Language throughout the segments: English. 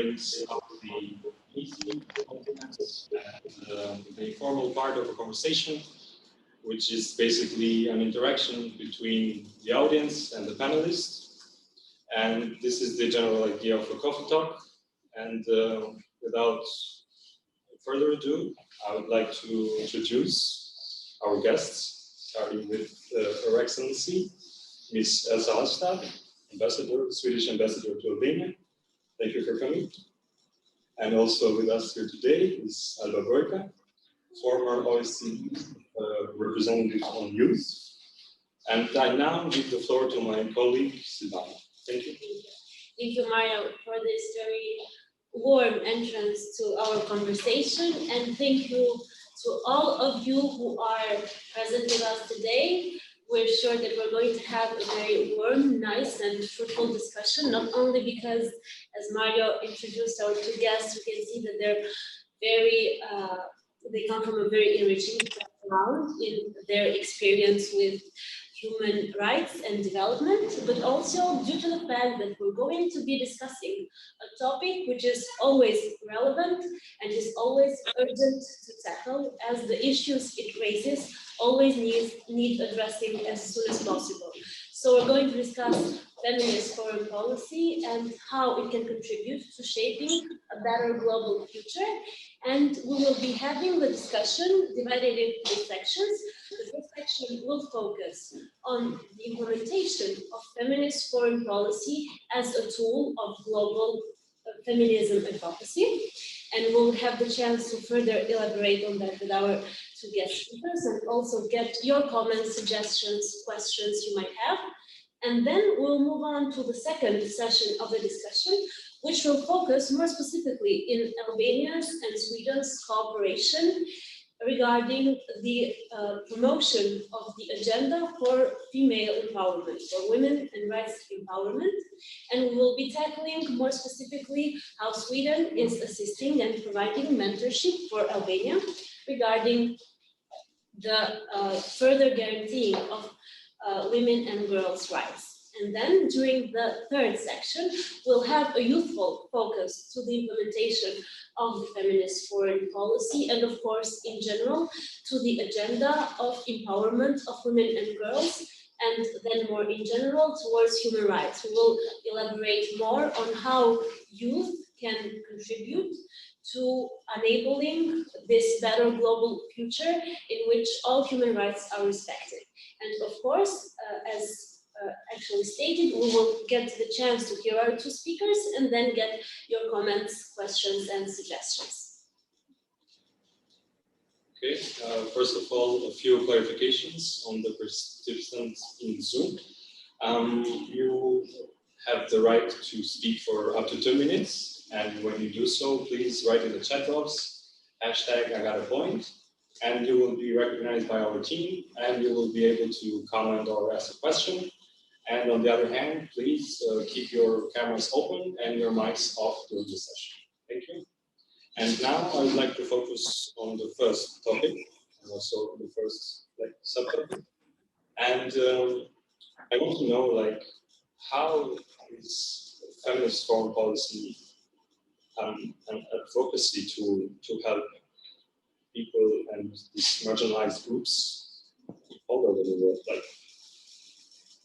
brings up the easy competence and the informal part of a conversation, which is basically an interaction between the audience and the panelists. And this is the general idea of a coffee talk. And without further ado, I would like to introduce our guests, starting with Her Excellency, Ms Elsa Håstad, Ambassador, Swedish Ambassador to Albania. Thank you for coming. And also with us here today is Albania, former OECD representative on youth. And I now give the floor to my colleague, Silvana. Thank you. Thank you, Mario, for this very warm entrance to our conversation. And thank you to all of you who are present with us today. We're sure that we're going to have a very warm, nice, and fruitful discussion, not only because, as Mario introduced our two guests, we can see that they're very, they come from a very enriching background in their experience with human rights and development, but also due to the fact that we're going to be discussing a topic which is always relevant and is always urgent to tackle, as the issues it raises always need addressing as soon as possible. So we're going to discuss feminist foreign policy and how it can contribute to shaping a better global future. And we will be having the discussion divided into three sections. The first section will focus on the implementation of feminist foreign policy as a tool of global feminism advocacy. And we'll have the chance to further elaborate on that with our two guest speakers and also get your comments, suggestions, questions you might have. And then we'll move on to the second session of the discussion, which will focus more specifically in Albania's and Sweden's cooperation regarding the promotion of the agenda for female empowerment, for women and rights empowerment. And we will be tackling more specifically how Sweden is assisting and providing mentorship for Albania regarding the further guaranteeing of women and girls' rights. And then during the third section, we'll have a youthful focus to the implementation of the feminist foreign policy and, of course, in general, to the agenda of empowerment of women and girls, and then more in general towards human rights. We will elaborate more on how youth can contribute to enabling this better global future in which all human rights are respected. And of course, as actually stated, we will get the chance to hear our two speakers and then get your comments, questions, and suggestions. Okay, first of all, a few clarifications on the participants in Zoom. You have the right to speak for up to 2 minutes, and when you do so, please write in the chat box, #IGotAPoint, and you will be recognized by our team, and you will be able to comment or ask a question. And on the other hand, please keep your cameras open and your mics off during the session. Thank you. And now I would like to focus on the first topic, and also the first subtopic. And I want to know, how is feminist foreign policy an advocacy tool to help people and these marginalized groups all over the world?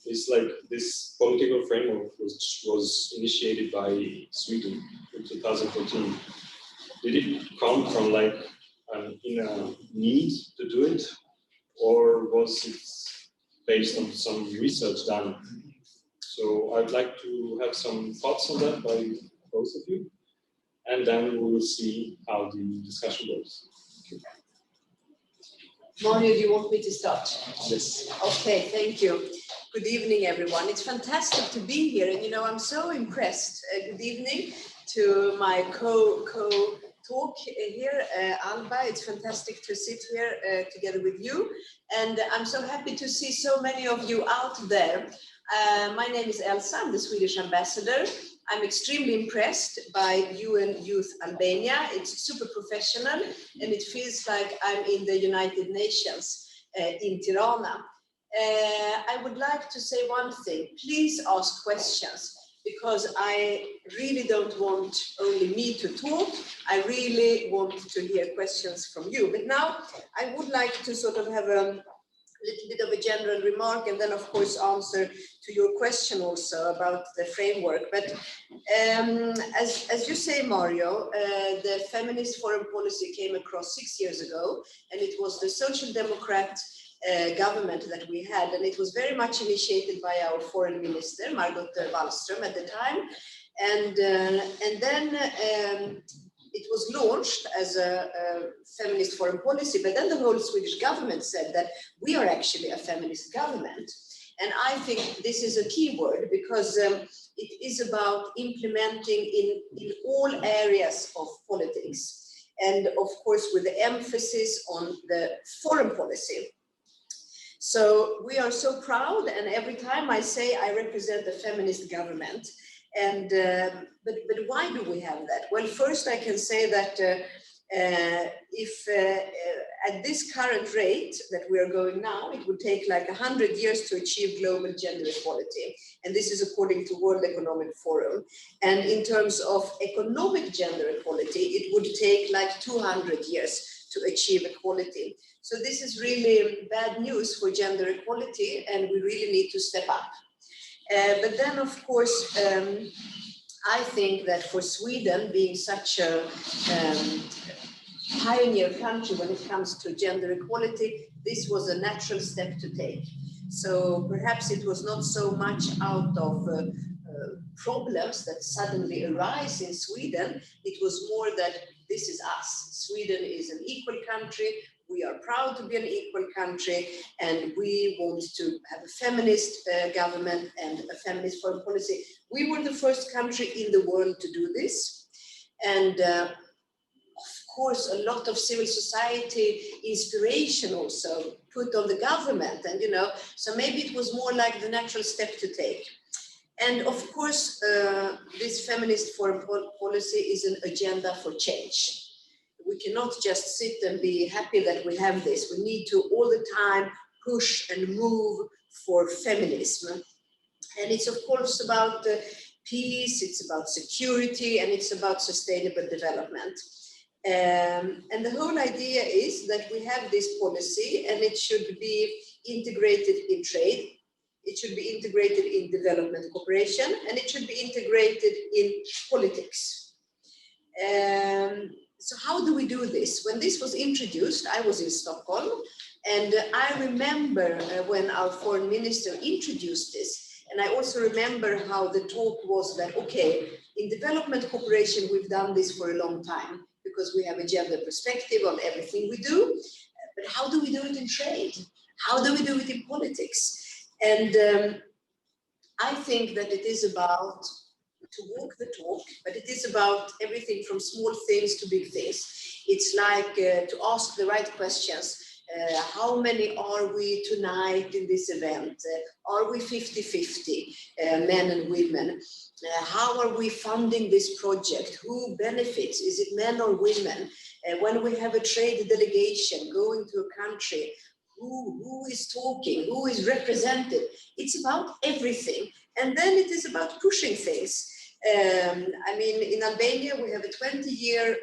It's like this political framework which was initiated by Sweden in 2014. Did it come from an inner need to do it, or was it based on some research done? So I'd like to have some thoughts on that by both of you, and then we will see how the discussion goes. Mario, do you want me to start? Yes. Okay, thank you. Good evening, everyone. It's fantastic to be here, and I'm so impressed. Good evening to my co-talk here, Alba. It's fantastic to sit here together with you, and I'm so happy to see so many of you out there. My name is Elsa. I'm the Swedish ambassador. I'm extremely impressed by UN Youth Albania. It's super professional, and it feels like I'm in the United Nations in Tirana. I would like to say one thing. Please ask questions. because I really don't want only me to talk. I really want to hear questions from you. But now I would like to sort of have a little bit of a general remark, and then of course answer to your question also about the framework. But as you say, Mario, the Feminist Foreign Policy came across 6 years ago, and it was the Social Democrat government that we had, and it was very much initiated by our foreign minister, Margot Wallström, at the time. And then it was launched as a feminist foreign policy, but then the whole Swedish government said that we are actually a feminist government. And I think this is a key word, because it is about implementing in all areas of politics. And of course, with the emphasis on the foreign policy. So we are so proud, and every time I say I represent a feminist government. And but why do we have that? Well, first I can say that if at this current rate that we are going now, it would take like 100 years to achieve global gender equality. And this is according to World Economic Forum. And in terms of economic gender equality, it would take like 200 years to achieve equality. So this is really bad news for gender equality, and we really need to step up. But then, of course, I think that for Sweden, being such a pioneer country when it comes to gender equality, this was a natural step to take. So perhaps it was not so much out of problems that suddenly arise in Sweden. It was more that this is us. Sweden is an equal country. We are proud to be an equal country, and we want to have a feminist government and a feminist foreign policy. We were the first country in the world to do this. And of course, a lot of civil society inspiration also put on the government. And, you know, so maybe it was more like the natural step to take. And of course, this feminist foreign policy is an agenda for change. We cannot just sit and be happy that we have this. We need to all the time push and move for feminism. And it's of course about peace, it's about security, and it's about sustainable development. And the whole idea is that we have this policy, and it should be integrated in trade, it should be integrated in development cooperation, and it should be integrated in politics. So how do we do this? When this was introduced, I was in Stockholm, and I remember when our foreign minister introduced this, and I also remember how the talk was that, okay, in development cooperation, we've done this for a long time because we have a gender perspective on everything we do, but how do we do it in trade? How do we do it in politics? And I think that it is about to walk the talk, but it is about everything from small things to big things. It's like to ask the right questions. How many are we tonight in this event? Are we 50-50, men and women? How are we funding this project? Who benefits? Is it men or women? When we have a trade delegation going to a country, who is talking? Who is represented? It's about everything. And then it is about pushing things. I mean, in Albania, we have a 20-year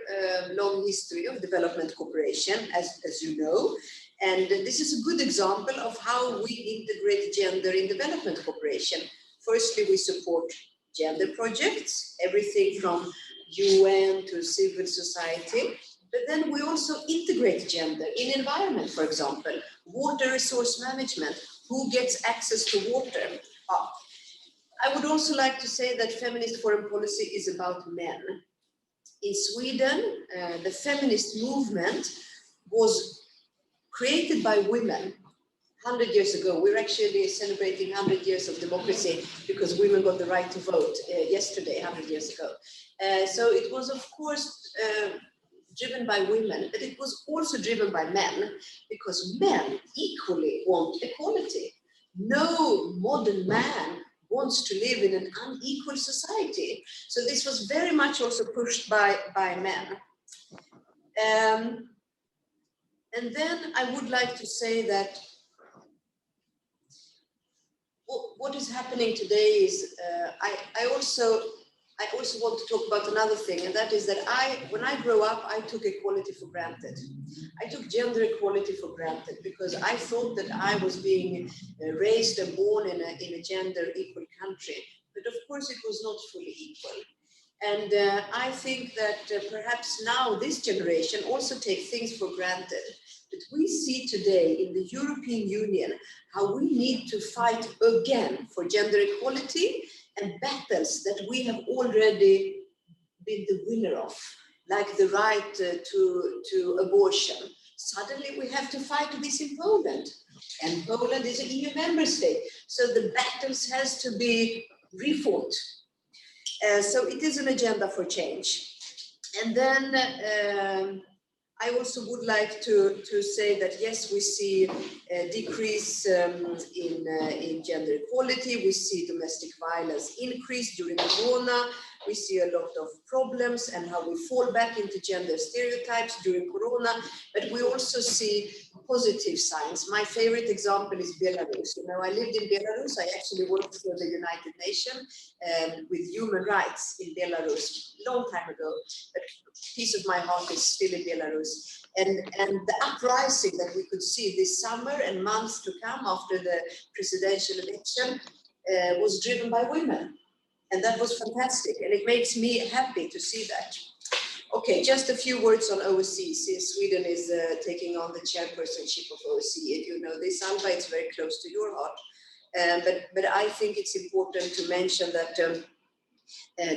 long history of development cooperation, as you know. And this is a good example of how we integrate gender in development cooperation. Firstly, we support gender projects, everything from UN to civil society. But then we also integrate gender in environment, for example, water resource management, who gets access to water. I would also like to say that feminist foreign policy is about men. In Sweden, the feminist movement was created by women 100 years ago. We're actually celebrating 100 years of democracy because women got the right to vote yesterday, 100 years ago. So it was, of course, driven by women, but it was also driven by men, because men equally want equality. No modern man wants to live in an unequal society. So this was very much also pushed by men. And then I would like to say that what is happening today is I also want to talk about another thing, and that is that when I grew up, I took equality for granted. I took gender equality for granted because I thought that I was being raised and born in a gender equal country. But of course, it was not fully equal. And I think that perhaps now this generation also takes things for granted. But we see today in the European Union how we need to fight again for gender equality and battles that we have already been the winner of, like the right to abortion. Suddenly we have to fight this in Poland. And Poland is an EU member state. So the battles has to be refought. So it is an agenda for change. And then I also would like to say that, yes, we see a decrease in gender equality. We see domestic violence increase during Corona. We see a lot of problems and how we fall back into gender stereotypes during Corona. But we also see positive signs. My favorite example is Belarus. You know, I lived in Belarus. I actually worked for the United Nations with human rights in Belarus a long time ago. But a piece of my heart is still in Belarus. And the uprising that we could see this summer and months to come after the presidential election was driven by women. And that was fantastic. And it makes me happy to see that. Okay, just a few words on OSCE, since Sweden is taking on the chairpersonship of OSCE. You know this, Alba, it's very close to your heart. But I think it's important to mention that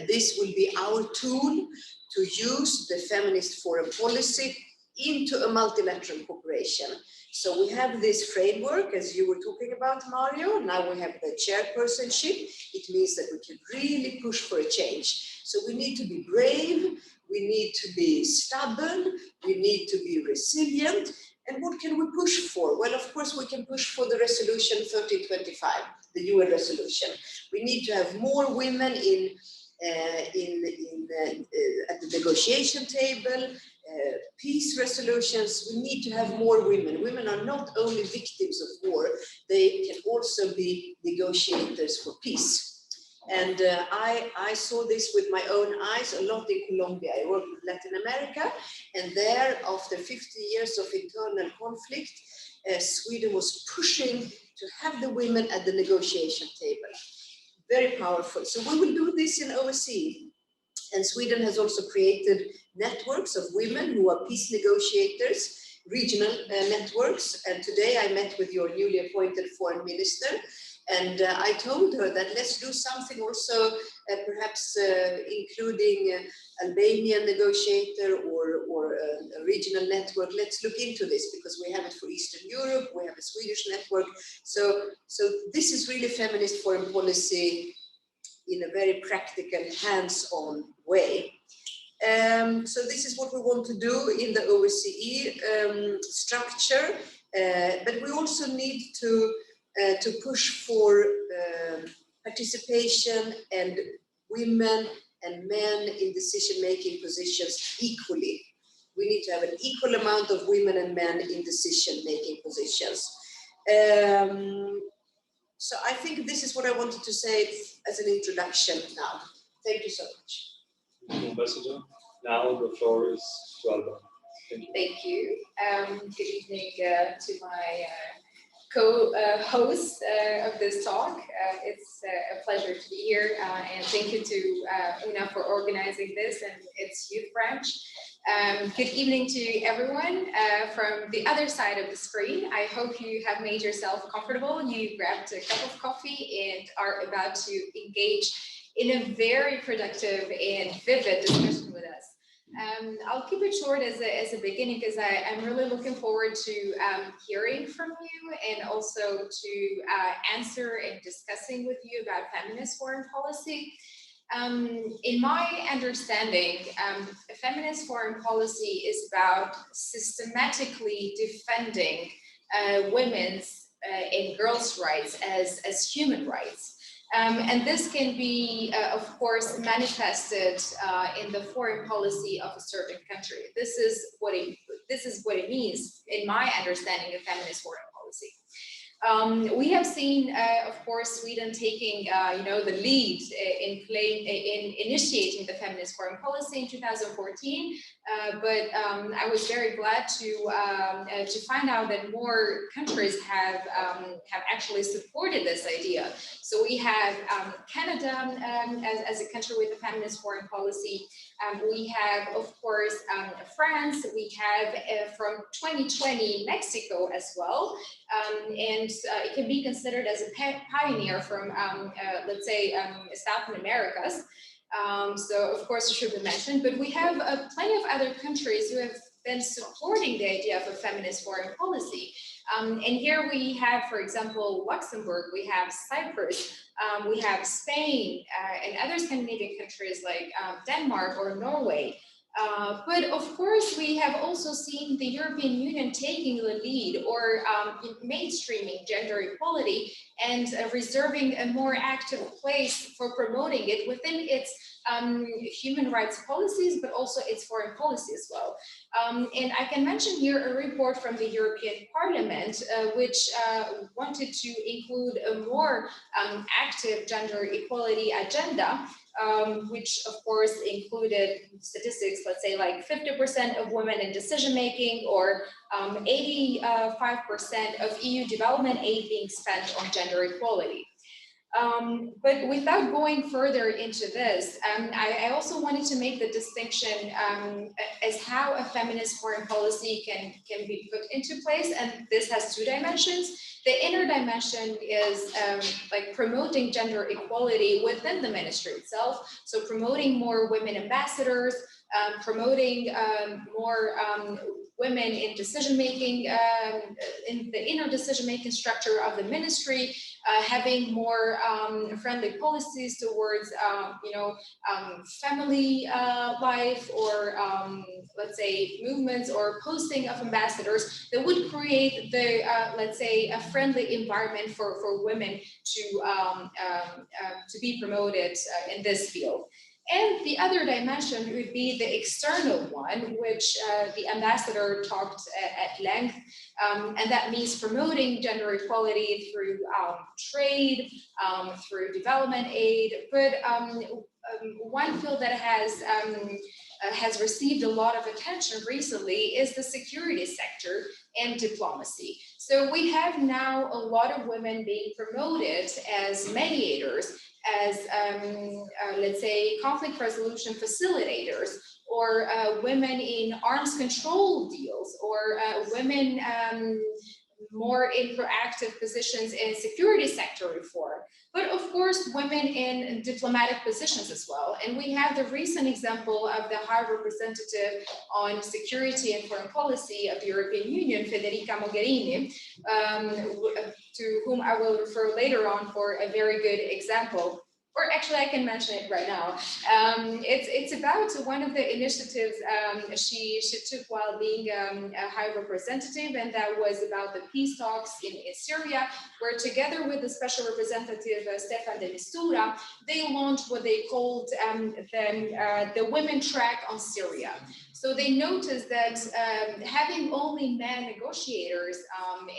this will be our tool to use the feminist foreign policy into a multilateral cooperation. So we have this framework, as you were talking about, Mario. Now we have the chairpersonship. It means that we can really push for a change. So we need to be brave. We need to be stubborn. We need to be resilient. And what can we push for? Well, of course, we can push for the resolution 1325, the UN resolution. We need to have more women at the negotiation table, peace resolutions. We need to have more women. Women are not only victims of war, they can also be negotiators for peace. And I saw this with my own eyes a lot in Colombia. I worked with Latin America, and there, after 50 years of internal conflict, Sweden was pushing to have the women at the negotiation table. Very powerful. So we will do this in OSCE. And Sweden has also created networks of women who are peace negotiators, regional networks. And today I met with your newly appointed foreign minister. And I told her that let's do something also, perhaps including Albanian negotiator or a regional network. Let's look into this because we have it for Eastern Europe. We have a Swedish network. So this is really feminist foreign policy in a very practical, hands-on way. So this is what we want to do in the OSCE structure, but we also need to push for participation and women and men in decision-making positions equally. We need to have an equal amount of women and men in decision-making positions. So I think this is what I wanted to say as an introduction now. Thank you so much. Thank you, Ambassador. Now the floor is to Alba. Thank you. Thank you. Good evening to my co-host of this talk. It's a pleasure to be here, and thank you to Una for organizing this and its youth branch. Good evening to everyone from the other side of the screen. I hope you have made yourself comfortable. You grabbed a cup of coffee and are about to engage in a very productive and vivid discussion with us. I'll keep it short as a beginning because I'm really looking forward to hearing from you and also to answer and discussing with you about feminist foreign policy. In my understanding, feminist foreign policy is about systematically defending women's and girls' rights as human rights. And this can be, of course, manifested in the foreign policy of a certain country. This is what it means, in my understanding of feminist foreign policy. We have seen, of course, Sweden taking, the lead in initiating the feminist foreign policy in 2014. But I was very glad to find out that more countries have actually supported this idea. So we have Canada as a country with a feminist foreign policy. We have, of course, France. We have from 2020 Mexico as well. And it can be considered as a pioneer from, let's say, South Americas. So of course it should be mentioned, but we have plenty of other countries who have been supporting the idea of a feminist foreign policy. And here we have, for example, Luxembourg, we have Cyprus, we have Spain, and other Scandinavian countries like Denmark or Norway. But of course, we have also seen the European Union taking the lead or mainstreaming gender equality and reserving a more active place for promoting it within its human rights policies, but also its foreign policy as well. And I can mention here a report from the European Parliament, which wanted to include a more active gender equality agenda, which of course included statistics, let's say like 50% of women in decision-making or 85% of EU development aid being spent on gender equality. But without going further into this, I also wanted to make the distinction as how a feminist foreign policy can be put into place, and this has two dimensions. The inner dimension is like promoting gender equality within the ministry itself, so promoting more women ambassadors, promoting more women in decision-making, in the inner decision-making structure of the ministry, having more friendly policies towards, family life or, let's say, movements or posting of ambassadors that would create the, let's say, a friendly environment for women to be promoted in this field. And the other dimension would be the external one, which the ambassador talked at length, and that means promoting gender equality through trade, through development aid. But one field that has received a lot of attention recently is the security sector and diplomacy. So we have now a lot of women being promoted as mediators, as let's say conflict resolution facilitators, or women in arms control deals, or women more in proactive positions in security sector reform, but of course women in diplomatic positions as well. And we have the recent example of the High Representative on Security and Foreign Policy of the European Union, Federica Mogherini, to whom I will refer later on for a very good example. Or actually, I can mention it right now. It's about one of the initiatives she took while being a high representative, and that was about the peace talks in Syria, where together with the special representative Stefan de Mistura, they launched what they called the women track on Syria. So they noticed that having only men negotiators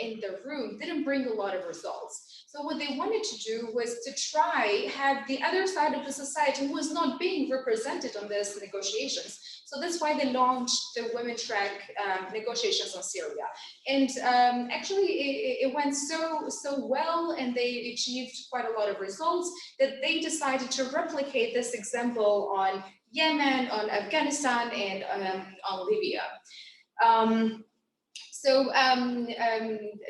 in the room didn't bring a lot of results. So what they wanted to do was to try have the other side of the society who was not being represented on these negotiations. So that's why they launched the women track negotiations on Syria. And actually it went so well, and they achieved quite a lot of results that they decided to replicate this example on Yemen, on Afghanistan, and on Libya. So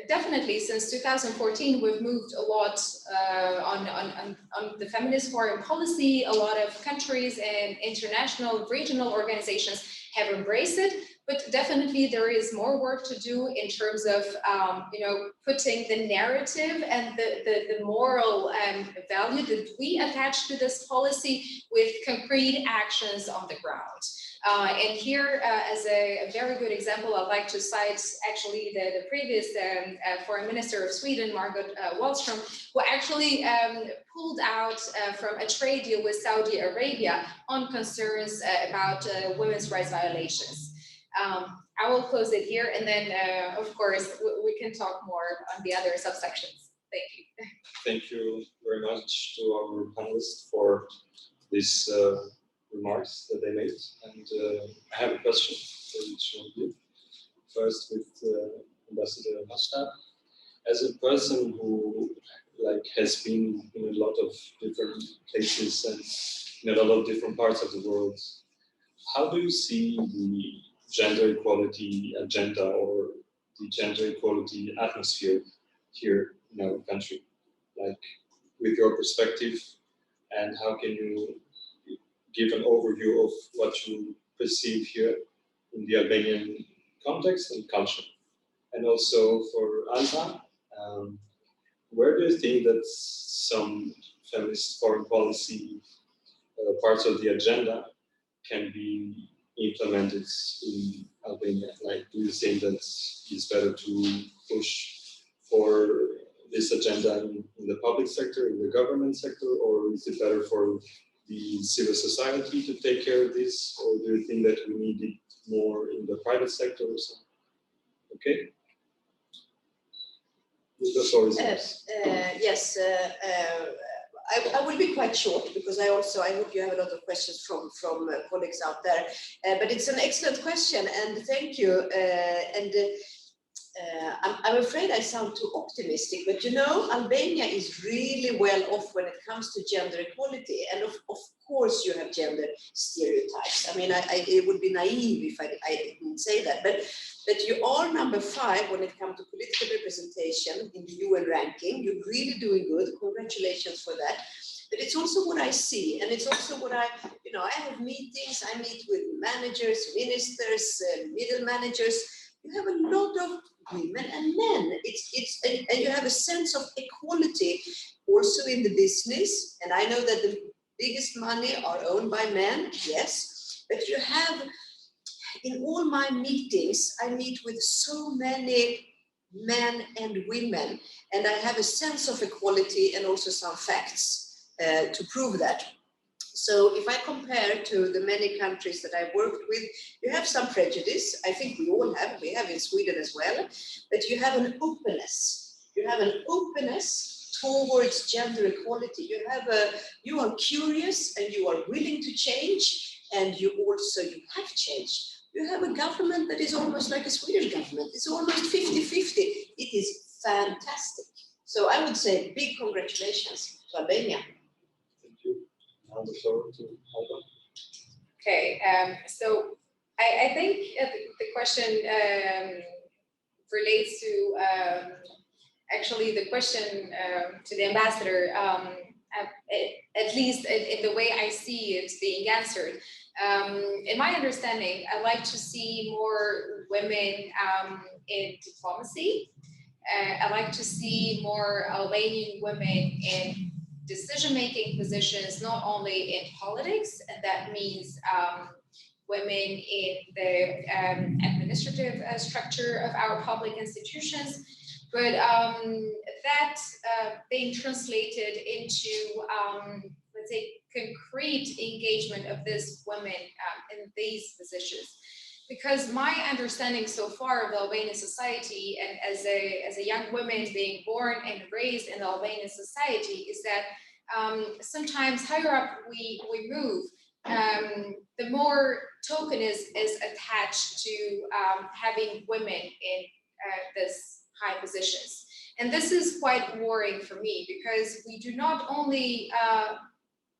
definitely since 2014, we've moved a lot on the feminist foreign policy. A lot of countries and international regional organizations have embraced it, but definitely there is more work to do in terms of putting the narrative and the moral value that we attach to this policy with concrete actions on the ground. And here, as a very good example, I'd like to cite actually the previous Foreign Minister of Sweden, Margot Wallström, who actually pulled out from a trade deal with Saudi Arabia on concerns about women's rights violations. I will close it here, and then of course we can talk more on the other subsections. Thank you. Thank you very much to our panelists for these remarks that they made. And I have a question for each of you. First with Ambassador Håstad. As a person who has been in a lot of different places and in a lot of different parts of the world, how do you see the gender equality agenda or the gender equality atmosphere here in our country? Like, with your perspective, and how can you give an overview of what you perceive here in the Albanian context and culture? And also for Alba, where do you think that some feminist foreign policy parts of the agenda can be implemented in Albania? Like, do you think that it's better to push for this agenda in the public sector, in the government sector, or is it better for the civil society to take care of this, or do you think that we need it more in the private sector or something? Okay. The floor is yours. Yes, I will be quite short because I hope you have a lot of questions from colleagues out there. But it's an excellent question, and thank you. I'm afraid I sound too optimistic, but you know, Albania is really well off when it comes to gender equality. And of course you have gender stereotypes. I mean, it would be naive if I didn't say that. But you are number 5 when it comes to political representation in the UN ranking. You're really doing good. Congratulations for that. But it's also what I see, and it's also what I have meetings. I meet with managers, ministers, middle managers. You have a lot of women and men. And you have a sense of equality also in the business. And I know that the biggest money are owned by men, yes. But you have, in all my meetings, I meet with so many men and women, and I have a sense of equality and also some facts to prove that. So if I compare to the many countries that I've worked with, you have some prejudice. I think we all have. We have in Sweden as well. But you have an openness. You have an openness towards gender equality. You are curious and you are willing to change, and you have changed. You have a government that is almost like a Swedish government. It's almost 50-50. It is fantastic. So I would say big congratulations to Albania. Now the floor to Alba. Okay, so I think the question relates to actually the question to the ambassador, at least in the way I see it being answered. In my understanding, I like to see more women in diplomacy. I like to see more Albanian women in decision-making positions, not only in politics, and that means women in the administrative structure of our public institutions, but that being translated into, let's say, concrete engagement of these women in these positions. Because my understanding so far of the Albanian society, and as a young woman being born and raised in the Albanian society, is that sometimes higher up we move, the more token is attached to having women in this high positions. And this is quite worrying for me, because we do not only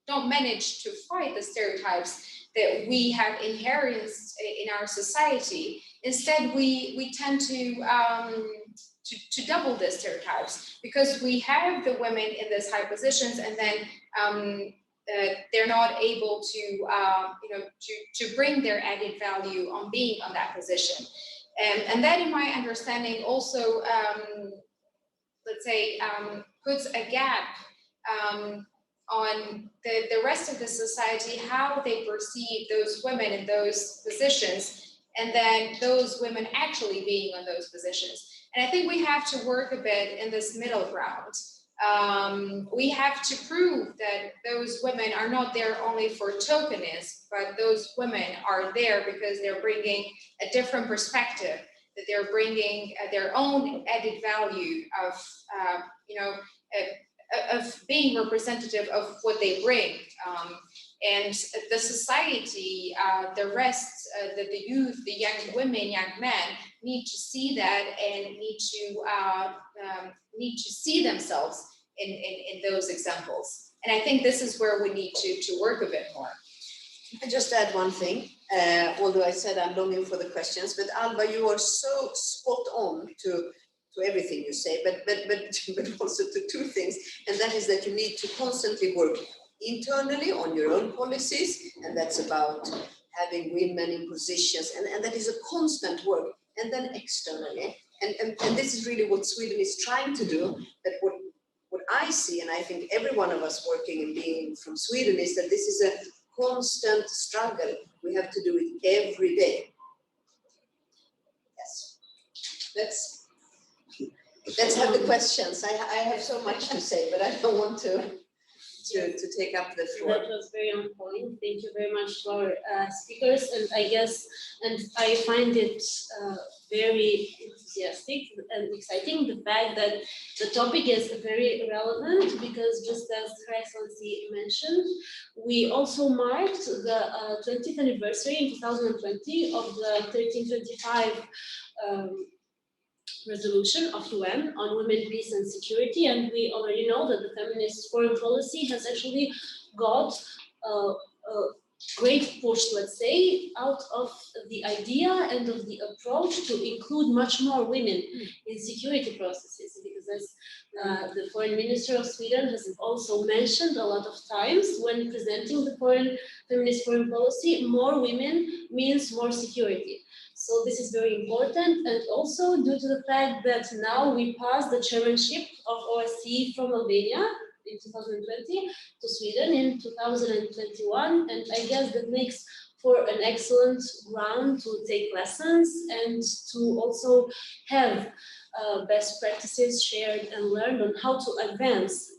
don't manage to fight the stereotypes that we have inherent in our society. Instead, we tend to double the stereotypes, because we have the women in these high positions, and then they're not able to bring their added value on being on that position. And that, in my understanding, also, let's say, puts a gap on the rest of the society, how they perceive those women in those positions, and then those women actually being on those positions. And I think we have to work a bit in this middle ground. we have to prove that those women are not there only for tokenness, but those women are there because they're bringing a different perspective, that they're bringing their own added value of, of being representative of what they bring. And the society, the rest, the youth, the young women, young men need to see that and need to see themselves in those examples. And I think this is where we need to work a bit more. I just add one thing, although I said I'm longing for the questions, but Alba, you are so spot on to everything you say, but also to two things, and that is that you need to constantly work internally on your own policies, and that's about having women in positions, and that is a constant work, and then externally, and this is really what Sweden is trying to do, that what I see, and I think every one of us working and being from Sweden, is that this is a constant struggle. We have to do it every day. Yes. Let's have the questions. I have so much to say, but I don't want to take up the floor. That was very on point. Thank you very much to our speakers, and I find it very enthusiastic and exciting, the fact that the topic is very relevant, because just as Her Excellency mentioned, we also marked the 20th anniversary in 2020 of the 1325 resolution of UN on women, peace and security, and we already know that the feminist foreign policy has actually got a great push, let's say, out of the idea and of the approach to include much more women in security processes, because as the foreign minister of Sweden has also mentioned a lot of times when presenting the feminist foreign policy, more women means more security. So this is very important, and also due to the fact that now we passed the chairmanship of OSCE from Albania in 2020 to Sweden in 2021, and I guess that makes for an excellent ground to take lessons and to also have best practices shared and learned on how to advance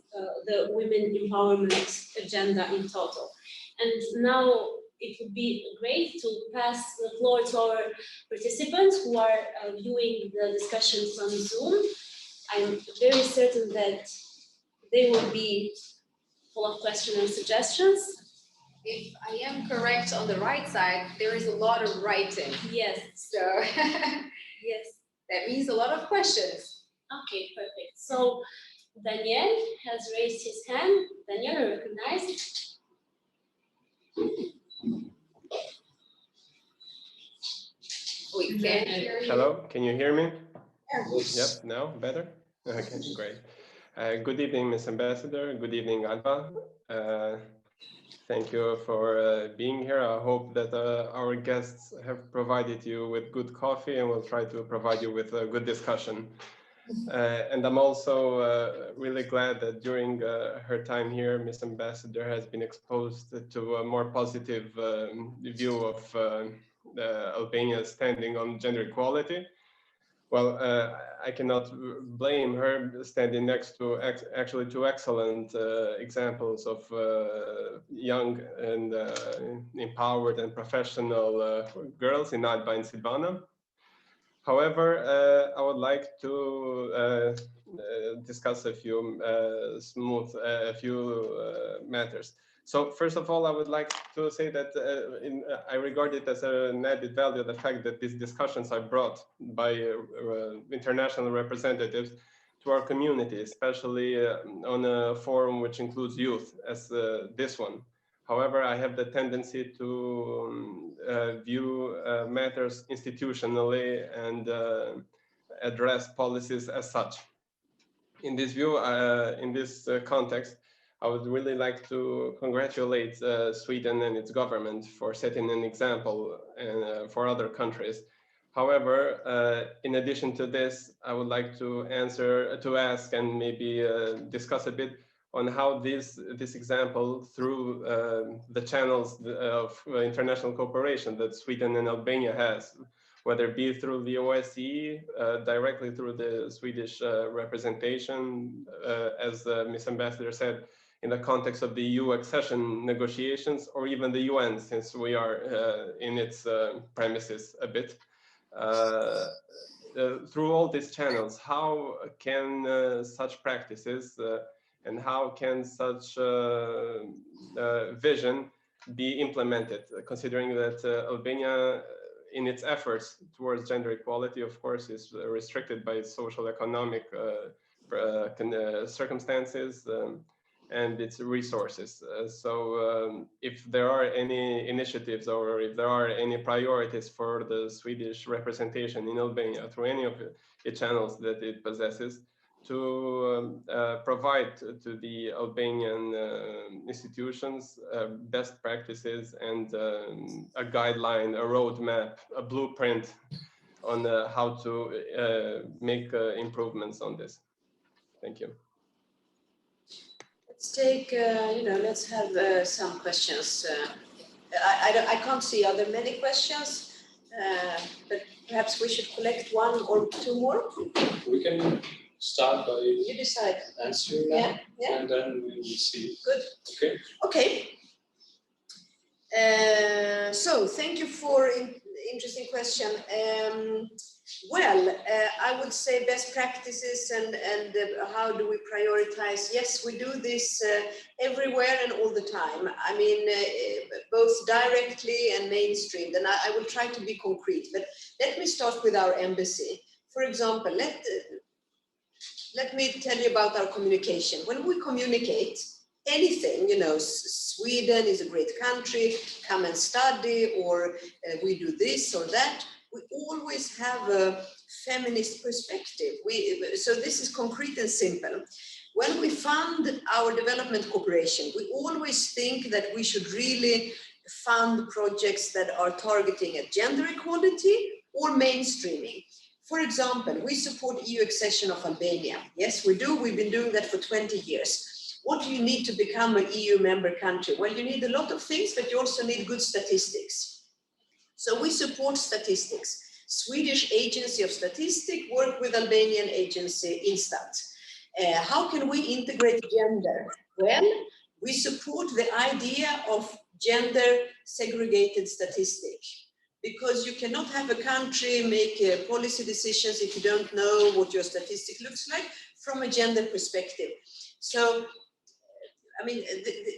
the women empowerment agenda in total. And now it would be great to pass the floor to our participants who are viewing the discussion from Zoom. I'm very certain that they will be full of questions and suggestions. If I am correct, on the right side, there is a lot of writing. Yes. So yes, that means a lot of questions. Okay, perfect. So Daniel has raised his hand. Daniel, I recognize. We can hear you. Hello, can you hear me? Yes. Yep, now better? Okay, great. Good evening, Ms. Ambassador. Good evening, Alba. Thank you for being here. I hope that our guests have provided you with good coffee, and we'll try to provide you with a good discussion. And I'm also really glad that during her time here, Ms. Ambassador has been exposed to a more positive view of Albania's standing on gender equality. Well, I cannot blame her standing next to actually two excellent examples of young and empowered and professional girls in Alba and Silvana. However, I would like to discuss a few matters. So first of all, I would like to say that I regard it as an added value, the fact that these discussions are brought by international representatives to our community, especially on a forum which includes youth as this one. However, I have the tendency to view matters institutionally and address policies as such. In this view, in this context, I would really like to congratulate Sweden and its government for setting an example for other countries. However, in addition to this, I would like to ask and maybe discuss a bit on how this example through the channels of international cooperation that Sweden and Albania has whether it be through the OSCE, directly through the Swedish representation, as Ms. Ambassador said, in the context of the EU accession negotiations, or even the UN, since we are in its premises a bit. Through all these channels, how can such practices and how can such vision be implemented, considering that Albania, in its efforts towards gender equality, of course, is restricted by social economic circumstances and its resources. If there are any initiatives or if there are any priorities for the Swedish representation in Albania through any of the channels that it possesses, to provide to the Albanian institutions best practices and a guideline, a roadmap, a blueprint on how to make improvements on this. Thank you. Let's take, let's have some questions. I can't see, are there many questions? But perhaps we should collect one or two more. We can start by you decide. Answering now, and then we will see. Good. Okay. Okay. So thank you for interesting question. I would say best practices and how do we prioritize? Yes, we do this everywhere and all the time. I mean, both directly and mainstreamed. And I will try to be concrete. But let me start with our embassy. For example, let me tell you about our communication. When we communicate anything, Sweden is a great country, come and study, or we do this or that, we always have a feminist perspective. So this is concrete and simple. When we fund our development cooperation, we always think that we should really fund projects that are targeting at gender equality or mainstreaming. For example, we support EU accession of Albania. Yes, we do. We've been doing that for 20 years. What do you need to become an EU member country? Well, you need a lot of things, but you also need good statistics. So we support statistics. Swedish Agency of Statistics work with Albanian agency Instat. How can we integrate gender? Well, we support the idea of gender segregated statistic. Because you cannot have a country make policy decisions if you don't know what your statistic looks like from a gender perspective. So, I mean,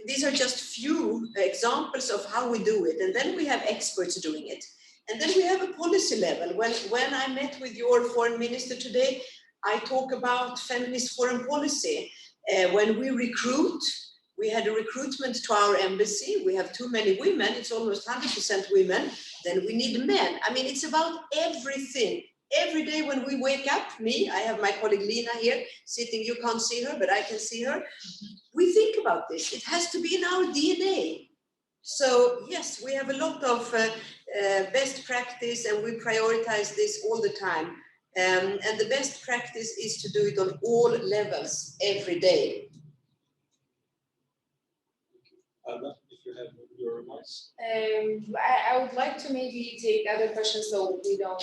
these are just few examples of how we do it. And then we have experts doing it. And then we have a policy level. When I met with your foreign minister today, I talk about feminist foreign policy. When we recruit, we had a recruitment to our embassy. We have too many women. It's almost 100% women. Then we need men. I mean, it's about everything. Every day when we wake up, I have my colleague Lina here sitting. You can't see her, but I can see her. We think about this. It has to be in our DNA. So yes, we have a lot of best practice and we prioritize this all the time. And the best practice is to do it on all levels every day. Alba, if you have your remarks. I would like to maybe take other questions so we don't,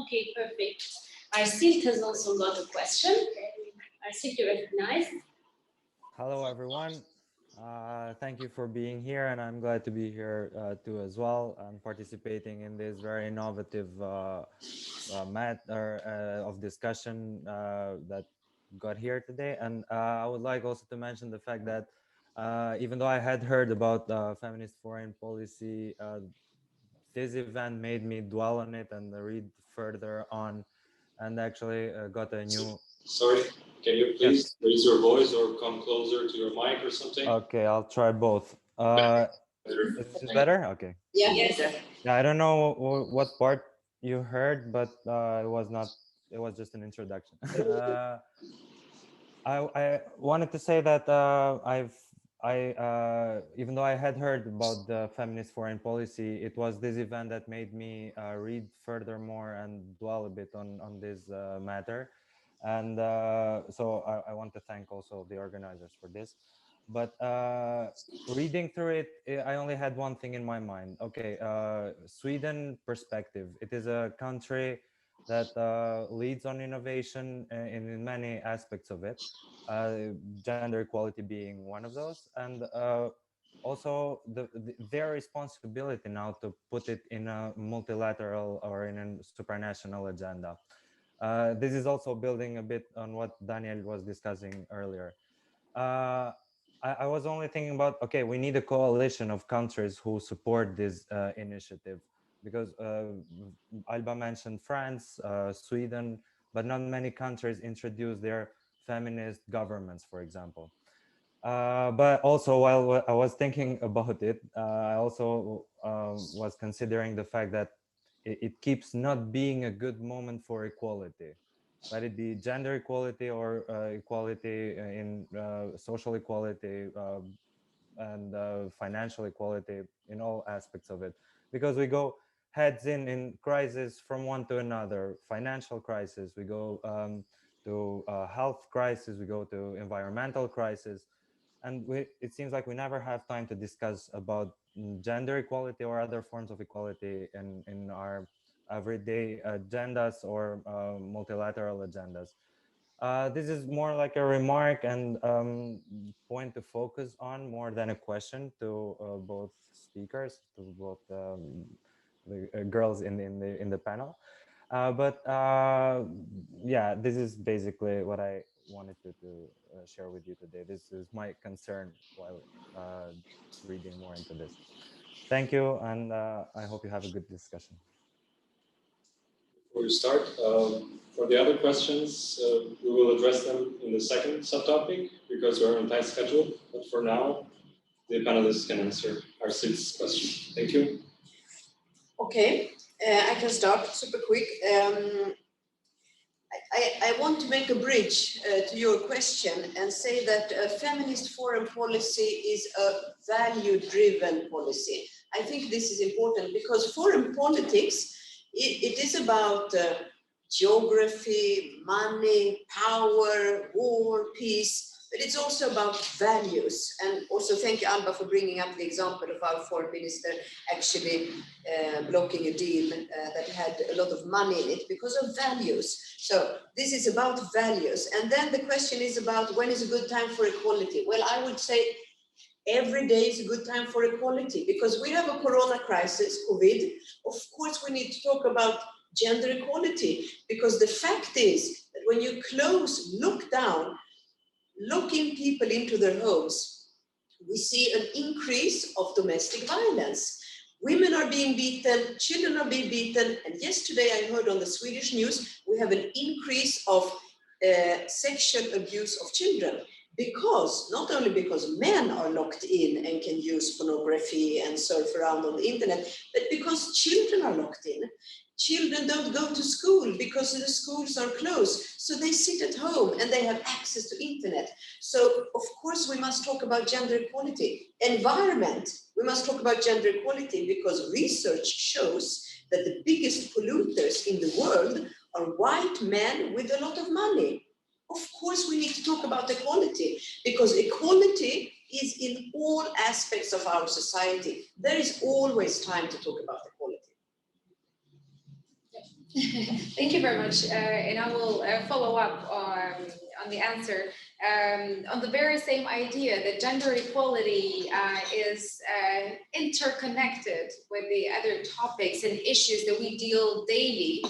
Okay, perfect. Arsit has also got a question. Arsit, you recognize? Hello, everyone. Thank you for being here, and I'm glad to be here too as well and participating in this very innovative matter of discussion that got here today. And I would like also to mention the fact that even though I had heard about feminist foreign policy, this event made me dwell on it and read further on, and actually got a new. Sorry, can you please raise your voice or come closer to your mic or something? Okay, I'll try both. Is this better? Okay. Yeah. Yes. Yeah, I don't know what part you heard, but it was not. It was just an introduction. I wanted to say that even though I had heard about the feminist foreign policy, it was this event that made me read furthermore and dwell a bit on this matter. And so I want to thank also the organizers for this. But reading through it, I only had one thing in my mind. Okay, Sweden perspective. It is a country that leads on innovation in many aspects of it, gender equality being one of those, and also their responsibility now to put it in a multilateral or in a supranational agenda. This is also building a bit on what Daniel was discussing earlier. Uh, I was only thinking about, okay, we need a coalition of countries who support this initiative, because Alba mentioned France, Sweden, but not many countries introduce their feminist governments, for example. But also, while I was thinking about it, I also was considering the fact that it keeps not being a good moment for equality, let it be gender equality or equality in social equality and financial equality in all aspects of it, because we go heads in crisis from one to another. Financial crisis, we go to health crisis, we go to environmental crisis, and it seems like we never have time to discuss about gender equality or other forms of equality in our everyday agendas or multilateral agendas. This is more like a remark and point to focus on more than a question to both speakers, to both the girls in the panel. But yeah, this is basically what I wanted to share with you today. This is my concern while reading more into this. Thank you, and I hope you have a good discussion. Before we start, for the other questions, we will address them in the second subtopic because we're on tight schedule. But for now, the panelists can answer our sixth question. Thank you. Okay, I can start super quick. I want to make a bridge to your question and say that feminist foreign policy is a value-driven policy. I think this is important because foreign politics, it is about geography, money, power, war, peace, but it's also about values. And also thank you, Alba, for bringing up the example of our foreign minister actually blocking a deal that had a lot of money in it because of values. So this is about values. And then the question is about when is a good time for equality? Well, I would say every day is a good time for equality because we have a corona crisis, COVID. Of course, we need to talk about gender equality because the fact is that when you look down, looking people into their homes, we see an increase of domestic violence. Women are being beaten, children are being beaten, and yesterday I heard on the Swedish news, we have an increase of sexual abuse of children. Because, not only because men are locked in and can use pornography and surf around on the internet, but because children are locked in. Children don't go to school because the schools are closed. So they sit at home and they have access to internet. So of course we must talk about gender equality. Environment, we must talk about gender equality because research shows that the biggest polluters in the world are white men with a lot of money. Of course we need to talk about equality because equality is in all aspects of our society. There is always time to talk about equality. Thank you very much. And I will follow up on the answer on the very same idea that gender equality is interconnected with the other topics and issues that we deal daily,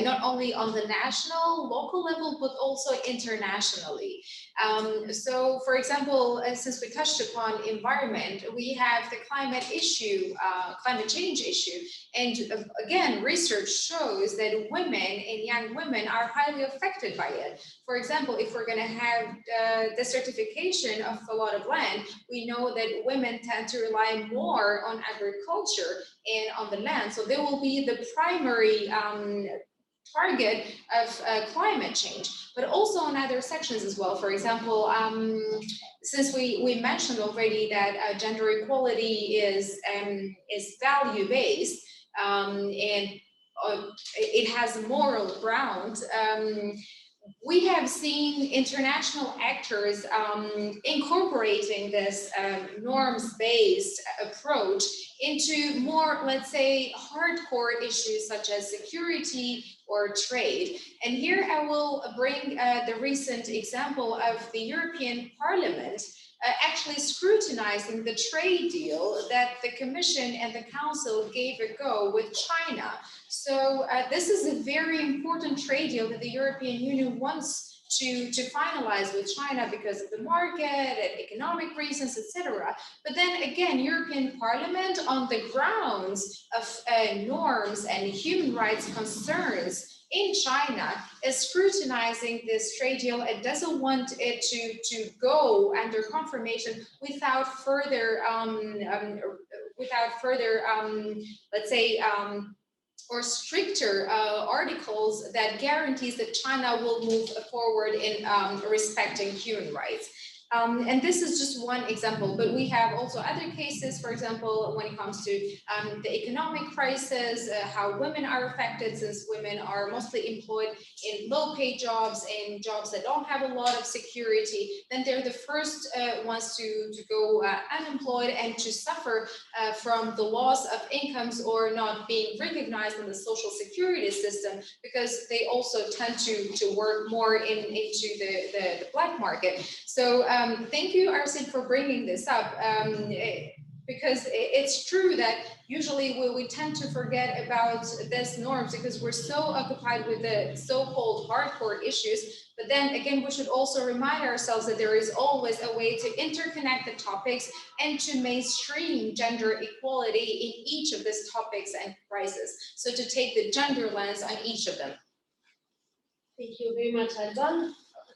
not only on the national, local level, but also internationally. So, for example, since we touched upon environment, we have the climate issue, climate change issue. And again, research shows that women and young women are highly affected by it. For example, if we're going to have desertification of a lot of land, we know that women tend to rely more on agriculture and on the land. So they will be the primary target of climate change, but also on other sections as well. For example, since we mentioned already that gender equality is value-based and it has a moral ground, we have seen international actors incorporating this norms-based approach into more, let's say, hardcore issues such as security or trade. And here I will bring the recent example of the European Parliament actually scrutinizing the trade deal that the Commission and the Council gave a go with China. So this is a very important trade deal that the European Union wants to finalize with China because of the market and economic reasons, etc. But then again, European Parliament, on the grounds of norms and human rights concerns in China, is scrutinizing this trade deal and doesn't want it to go under confirmation without further, let's say, or stricter articles that guarantees that China will move forward in respecting human rights. And this is just one example, but we have also other cases, for example, when it comes to the economic crisis, how women are affected, since women are mostly employed in low-paid jobs and jobs that don't have a lot of security. Then they're the first ones to go unemployed and to suffer from the loss of incomes or not being recognized in the social security system, because they also tend to work more into the black market. So thank you, Arsid, for bringing this up, because it's true that usually we tend to forget about these norms because we're so occupied with the so-called hardcore issues. But then again, we should also remind ourselves that there is always a way to interconnect the topics and to mainstream gender equality in each of these topics and crises. So to take the gender lens on each of them. Thank you very much, Alba.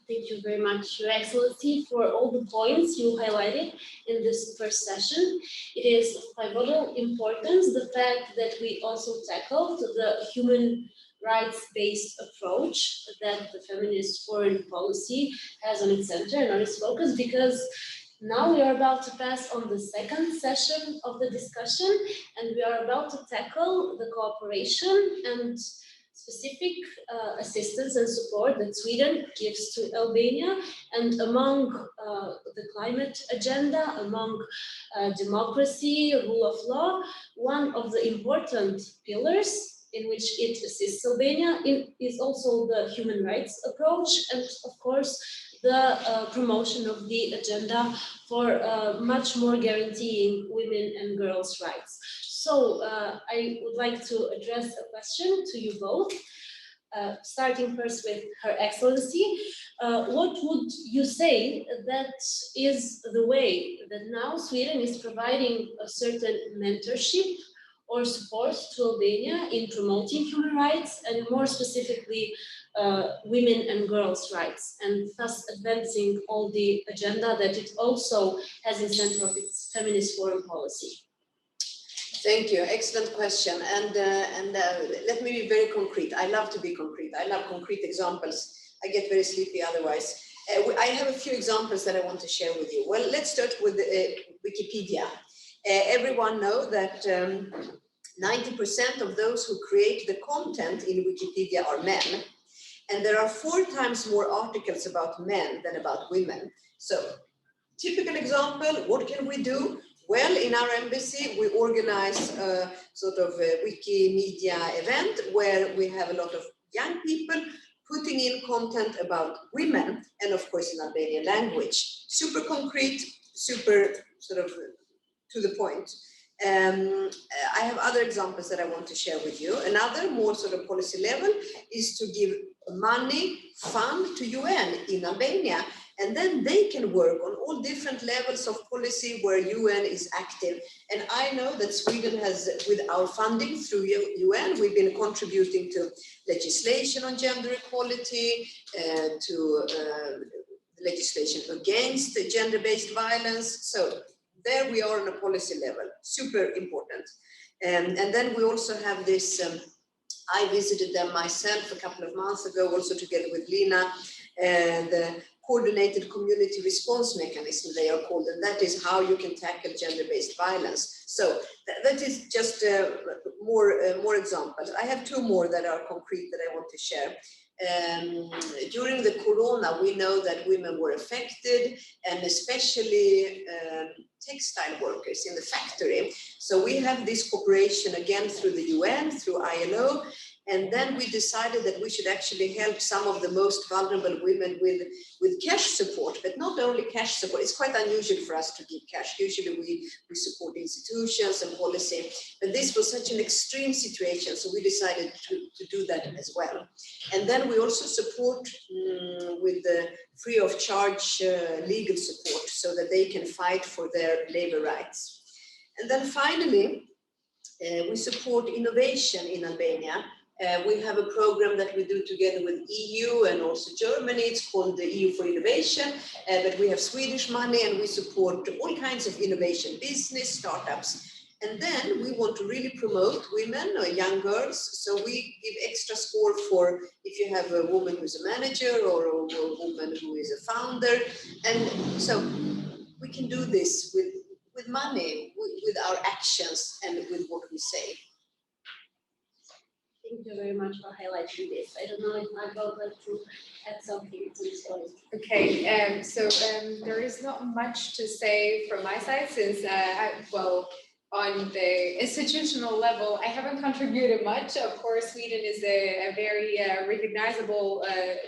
Thank you very much, Your Excellency, for all the points you highlighted in this first session. It is of pivotal importance, the fact that we also tackled the human rights-based approach that the feminist foreign policy has on its center and on its focus, because now we are about to pass on the second session of the discussion, and we are about to tackle the cooperation and specific assistance and support that Sweden gives to Albania, and among the climate agenda, among democracy, rule of law, one of the important pillars in which it assists Albania is also the human rights approach, and of course the promotion of the agenda for much more guaranteeing women and girls' rights. So I would like to address a question to you both, starting first with Her Excellency. What would you say that is the way that now Sweden is providing a certain mentorship or support to Albania in promoting human rights, and more specifically women and girls' rights, and thus advancing all the agenda that it also has in center of its feminist foreign policy? Thank you. Excellent question. And let me be very concrete. I love to be concrete. I love concrete examples. I get very sleepy otherwise. I have a few examples that I want to share with you. Well, let's start with Wikipedia. Everyone knows that 90% of those who create the content in Wikipedia are men. And there are 4 times more articles about men than about women. So, typical example, what can we do? Well, in our embassy, we organize a sort of a Wikimedia event where we have a lot of young people putting in content about women, and of course in Albanian language. Super concrete, super sort of to the point. I have other examples that I want to share with you. Another more sort of policy level is to give money, fund to UN in Albania. And then they can work on all different levels of policy where UN is active. And I know that Sweden has, with our funding through UN, we've been contributing to legislation on gender equality, to legislation against gender-based violence. So there we are on a policy level, super important. And then we also have this, I visited them myself a couple of months ago, also together with Lina, the coordinated community response mechanism, they are called, and that is how you can tackle gender-based violence. So that is just more examples. I have 2 more that are concrete that I want to share. During the corona, we know that women were affected, and especially textile workers in the factory. So we have this cooperation again through the UN, through ILO, and then we decided that we should actually help some of the most vulnerable women with cash support, but not only cash support. It's quite unusual for us to give cash. Usually we support institutions and policy, but this was such an extreme situation, so we decided to do that as well. And then we also support with the free of charge legal support so that they can fight for their labor rights. And then finally, we support innovation in Albania. We have a program that we do together with EU and also Germany. It's called the EU for Innovation, but we have Swedish money and we support all kinds of innovation, business, startups. And then we want to really promote women or young girls. So we give extra score for if you have a woman who's a manager or a woman who is a founder. And so we can do this with money, with our actions and with what we say. Thank you very much for highlighting this. I don't know if Margot would like to add something to this point. Okay, so there is not much to say from my side since, on the institutional level, I haven't contributed much. Of course, Sweden is a very recognizable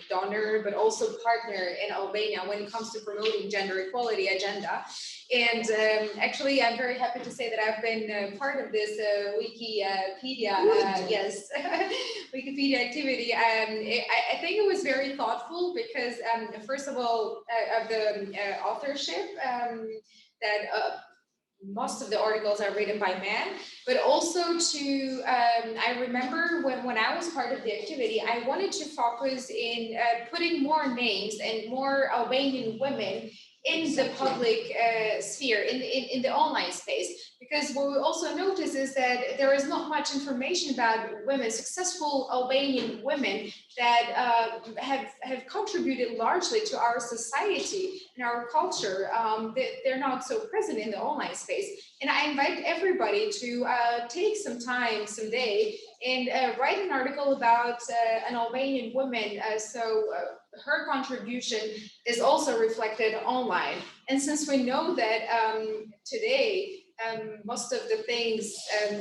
donor, but also partner in Albania when it comes to promoting gender equality agenda. And actually, I'm very happy to say that I've been part of this Wikipedia, yes, Wikipedia activity. I think it was very thoughtful because, first of all, of the authorship, that most of the articles are written by men, but also to, I remember when I was part of the activity, I wanted to focus in putting more names and more Albanian women in the public sphere, in the online space. Because what we also notice is that there is not much information about women, successful Albanian women that have contributed largely to our society and our culture. They're not so present in the online space. And I invite everybody to take some time, someday, and write an article about an Albanian woman. Her contribution is also reflected online. And since we know that today, most of the things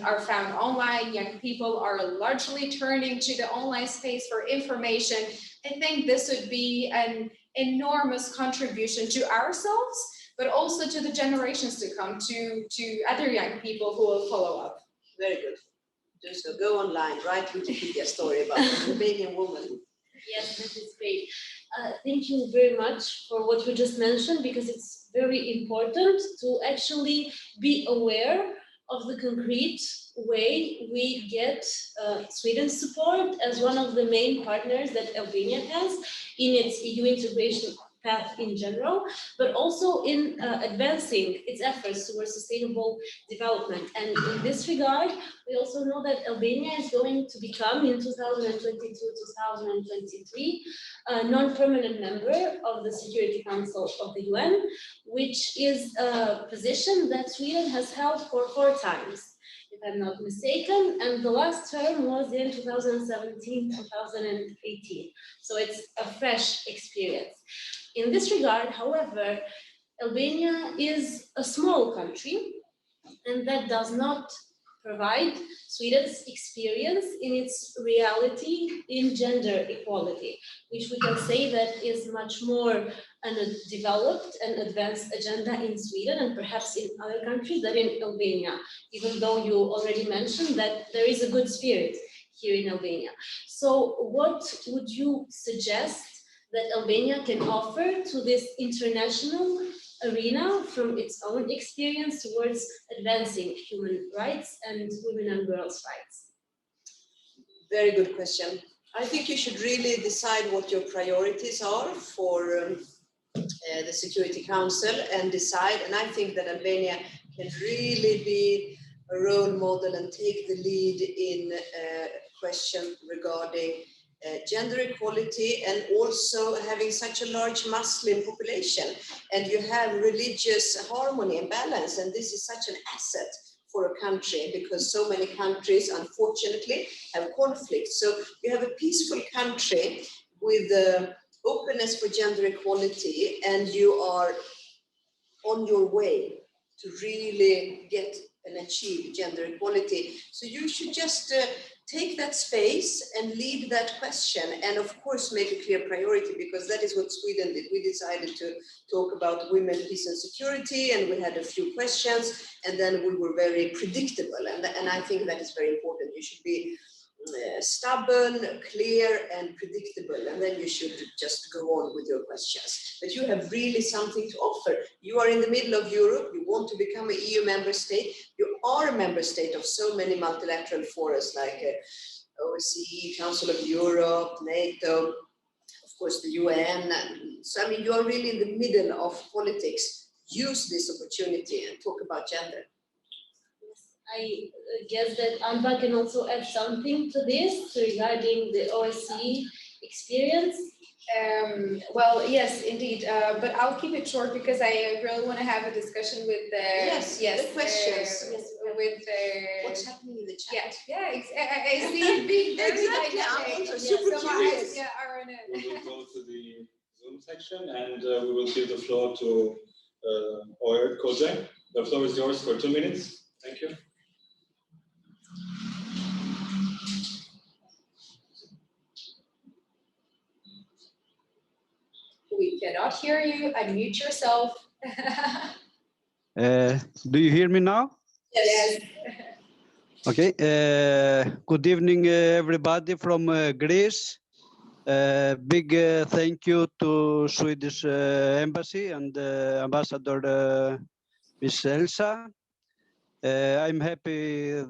are found online, young people are largely turning to the online space for information, I think this would be an enormous contribution to ourselves, but also to the generations to come, to other young people who will follow up. Very good. So go online, write Wikipedia story about an Albanian woman. Yes, that is great. Thank you very much for what you just mentioned, because it's very important to actually be aware of the concrete way we get Sweden's support as one of the main partners that Albania has in its EU integration path in general, but also in advancing its efforts towards sustainable development. And in this regard, we also know that Albania is going to become, in 2022-2023, a non-permanent member of the Security Council of the UN, which is a position that Sweden has held for 4 times, if I'm not mistaken, and the last term was in 2017-2018. So it's a fresh experience. In this regard, however, Albania is a small country, and that does not provide Sweden's experience in its reality in gender equality, which we can say that is much more a developed and advanced agenda in Sweden and perhaps in other countries than in Albania, even though you already mentioned that there is a good spirit here in Albania. So what would you suggest that Albania can offer to this international arena from its own experience towards advancing human rights and women and girls' rights? Very good question. I think you should really decide what your priorities are for the Security Council and decide. And I think that Albania can really be a role model and take the lead in a question regarding gender equality, and also having such a large Muslim population, and you have religious harmony and balance, and this is such an asset for a country, because so many countries unfortunately have conflict. So you have a peaceful country with openness for gender equality, and you are on your way to really get and achieve gender equality. So you should just take that space and lead that question, and of course make a clear priority, because that is what Sweden did. We decided to talk about women, peace and security, and we had a few questions, and then we were very predictable, and I think that is very important. You should be stubborn, clear and predictable, and then you should just go on with your questions. But you have really something to offer. You are in the middle of Europe, you want to become an EU member state, you are a member state of so many multilateral forums like OSCE, Council of Europe, NATO, of course the UN. So I mean, you are really in the middle of politics. Use this opportunity and talk about gender. I guess that Alba can also add something to this regarding the OSCE experience. Well, yes, indeed, but I'll keep it short because I really want to have a discussion with the the questions. With what's happening in the chat. I see it being very Exactly. dynamic. I'm also super So my curious. eyes, are on it. We will go to the Zoom section, and we will give the floor to Oyer Kozak. The floor is yours for 2 minutes. Thank you. We cannot hear you. Unmute yourself. Do you hear me now? Yes. Okay. Good evening, everybody from Greece. Big thank you to Swedish Embassy and Ambassador Ms Elsa. I'm happy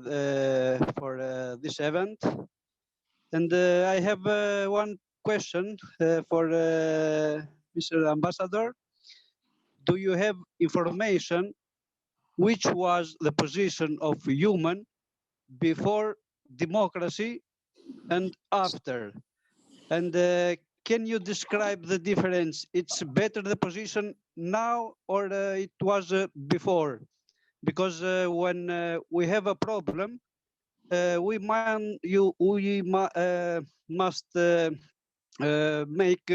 for this event. And I have one question for Mr. Ambassador. Do you have information which was the position of human before democracy and after? And can you describe the difference? It's better the position now or it was before? Because when we have a problem, we must make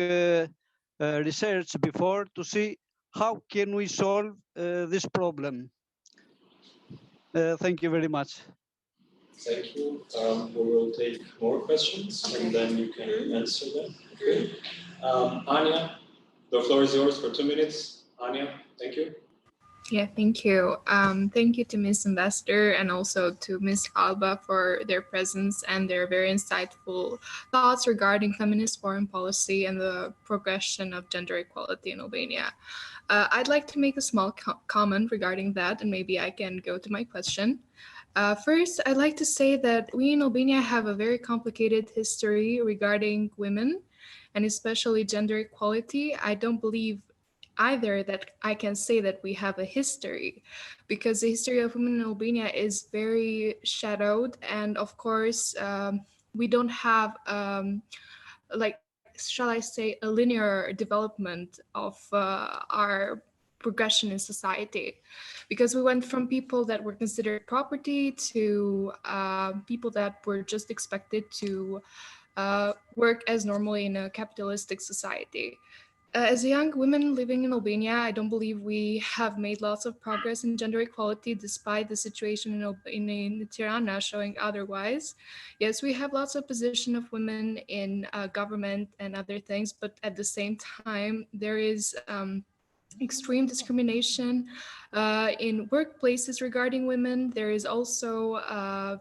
research before to see how can we solve this problem. Thank you very much. Thank you. We will take more questions, and then you can answer them. Okay. Anya, the floor is yours for 2 minutes. Anya, thank you. Yeah, thank you. Thank you to Ms. Ambassador and also to Ms. Alba for their presence and their very insightful thoughts regarding feminist foreign policy and the progression of gender equality in Albania. I'd like to make a small comment regarding that, and maybe I can go to my question. First, I'd like to say that we in Albania have a very complicated history regarding women, and especially gender equality. I don't believe either that I can say that we have a history, because the history of women in Albania is very shadowed, and of course we don't have like, shall I say, a linear development of our progression in society, because we went from people that were considered property to people that were just expected to work as normally in a capitalistic society. As a young woman living in Albania, I don't believe we have made lots of progress in gender equality, despite the situation in Tirana showing otherwise. Yes, we have lots of position of women in government and other things, but at the same time, there is extreme discrimination in workplaces regarding women. There is also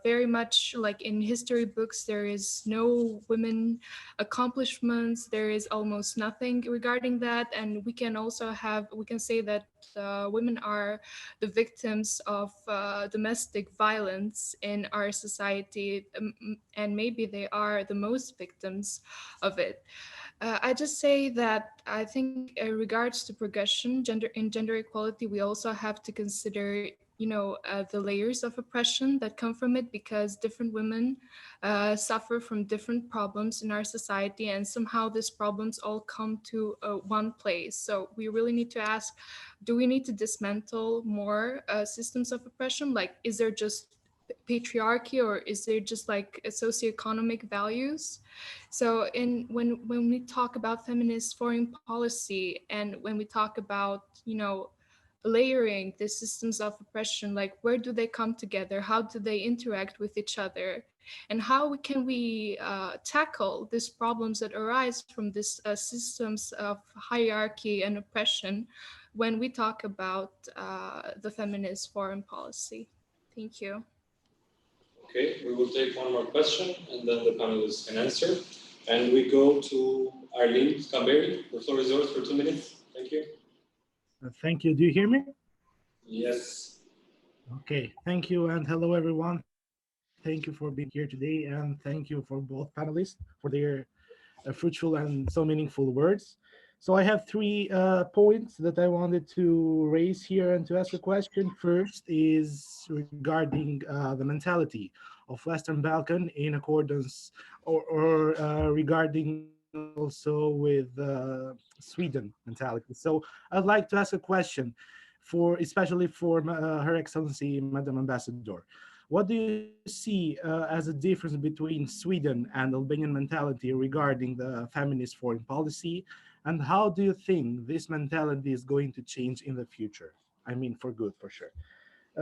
very much, like in history books, there is no women accomplishments. There is almost nothing regarding that. And we can say that women are the victims of domestic violence in our society, and maybe they are the most victims of it. I just say that I think in regards to progression, gender equality, we also have to consider, the layers of oppression that come from it, because different women suffer from different problems in our society, and somehow these problems all come to one place. So we really need to ask, do we need to dismantle more systems of oppression? Like, is there just patriarchy, or is there just like a socioeconomic values? So when we talk about feminist foreign policy, and when we talk about, you know, layering the systems of oppression, like where do they come together, how do they interact with each other, and how can we tackle these problems that arise from these systems of hierarchy and oppression when we talk about the feminist foreign policy? Thank you. Okay, we will take one more question and then the panelists can answer. And we go to Arlene Scamberi. The floor is yours for 2 minutes. Thank you. Thank you. Do you hear me? Yes. Okay, thank you, and hello everyone. Thank you for being here today, and thank you for both panelists for their fruitful and so meaningful words. So I have three points that I wanted to raise here and to ask a question. First is regarding the mentality of Western Balkan in accordance or regarding also with Sweden mentality. So I'd like to ask a question for especially for Her Excellency, Madam Ambassador. What do you see as a difference between Sweden and Albanian mentality regarding the feminist foreign policy? And how do you think this mentality is going to change in the future? I mean, for good, for sure.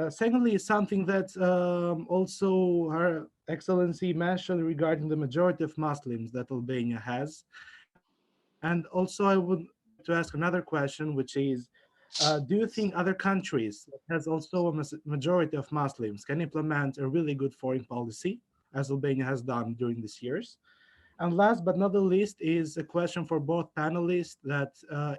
Secondly, something that also Her Excellency mentioned regarding the majority of Muslims that Albania has. And also I would like to ask another question, which is, do you think other countries that has also a majority of Muslims can implement a really good foreign policy, as Albania has done during these years? And last but not the least is a question for both panelists that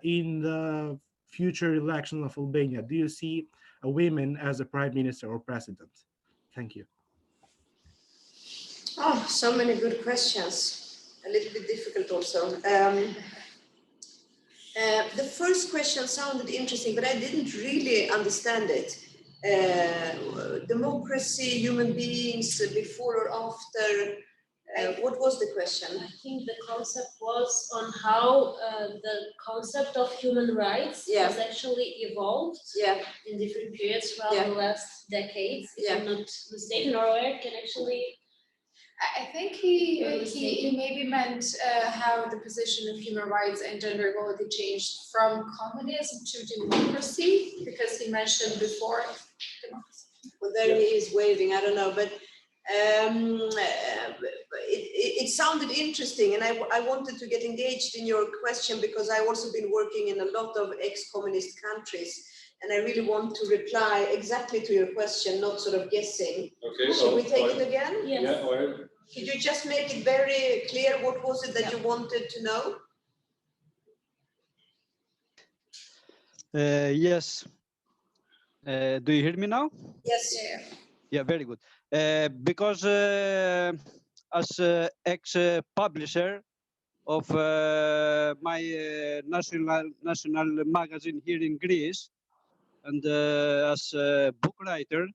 in the future election of Albania, do you see a woman as a prime minister or president? Thank you. Oh, so many good questions. A little bit difficult also. The first question sounded interesting, but I didn't really understand it. Democracy, human beings, before or after. What was the question? I think the concept was on how the concept of human rights has actually evolved in different periods throughout the last decades. If I'm not mistaken, Norway can actually. I think he maybe meant how the position of human rights and gender equality changed from communism to democracy, because he mentioned before democracy. Well, there he is waving, I don't know, but it sounded interesting, and I wanted to get engaged in your question because I've also been working in a lot of ex-communist countries, and I really want to reply exactly to your question, not sort of guessing. Okay. Should we take it again? Yes. Yeah, well. Could you just make it very clear what was it that you wanted to know? Yes. Do you hear me now? Yes. Yeah, very good. Because as ex-publisher of my national magazine here in Greece, and as a book writer,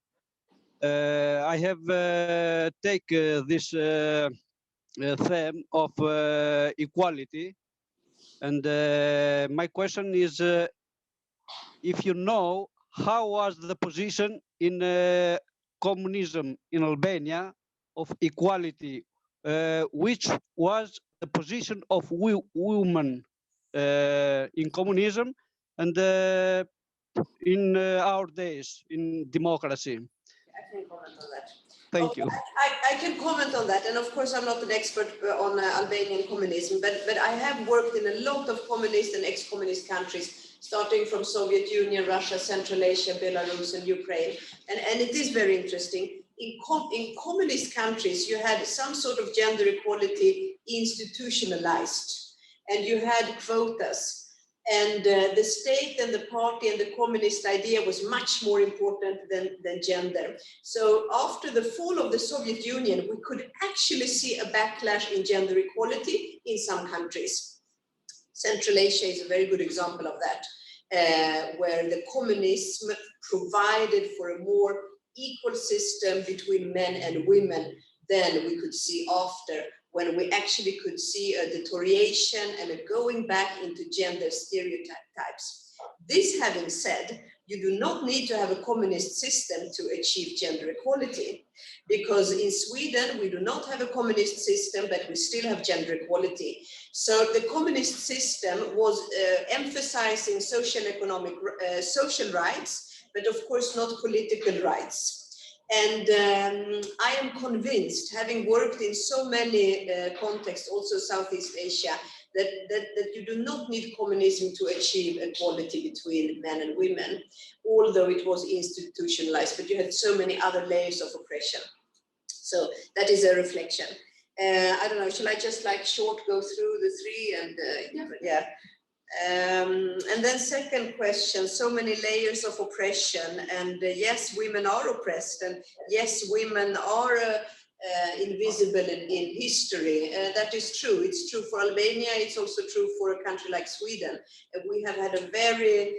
I have taken this theme of equality, and my question is, if you know, how was the position in communism in Albania of equality, which was the position of women in communism and in our days in democracy? I can comment on that. Thank you. I can comment on that, and of course I'm not an expert on Albanian communism, but I have worked in a lot of communist and ex-communist countries, starting from Soviet Union, Russia, Central Asia, Belarus, and Ukraine, and it is very interesting. In communist countries, you had some sort of gender equality institutionalized, and you had quotas. And the state and the party and the communist idea was much more important than gender. So after the fall of the Soviet Union, we could actually see a backlash in gender equality in some countries. Central Asia is a very good example of that, where the communism provided for a more equal system between men and women than we could see after, when we actually could see a deterioration and a going back into gender stereotypes. This having said, you do not need to have a communist system to achieve gender equality. Because in Sweden, we do not have a communist system, but we still have gender equality. So the communist system was emphasizing social rights, but of course not political rights. And I am convinced, having worked in so many contexts, also Southeast Asia, that you do not need communism to achieve equality between men and women, although it was institutionalized, but you had so many other layers of oppression. So that is a reflection. I don't know, shall I just like short go through the three and yeah. And then second question, so many layers of oppression, and yes, women are oppressed, and yes, women are invisible in history. That is true. It's true for Albania. It's also true for a country like Sweden. We have had a very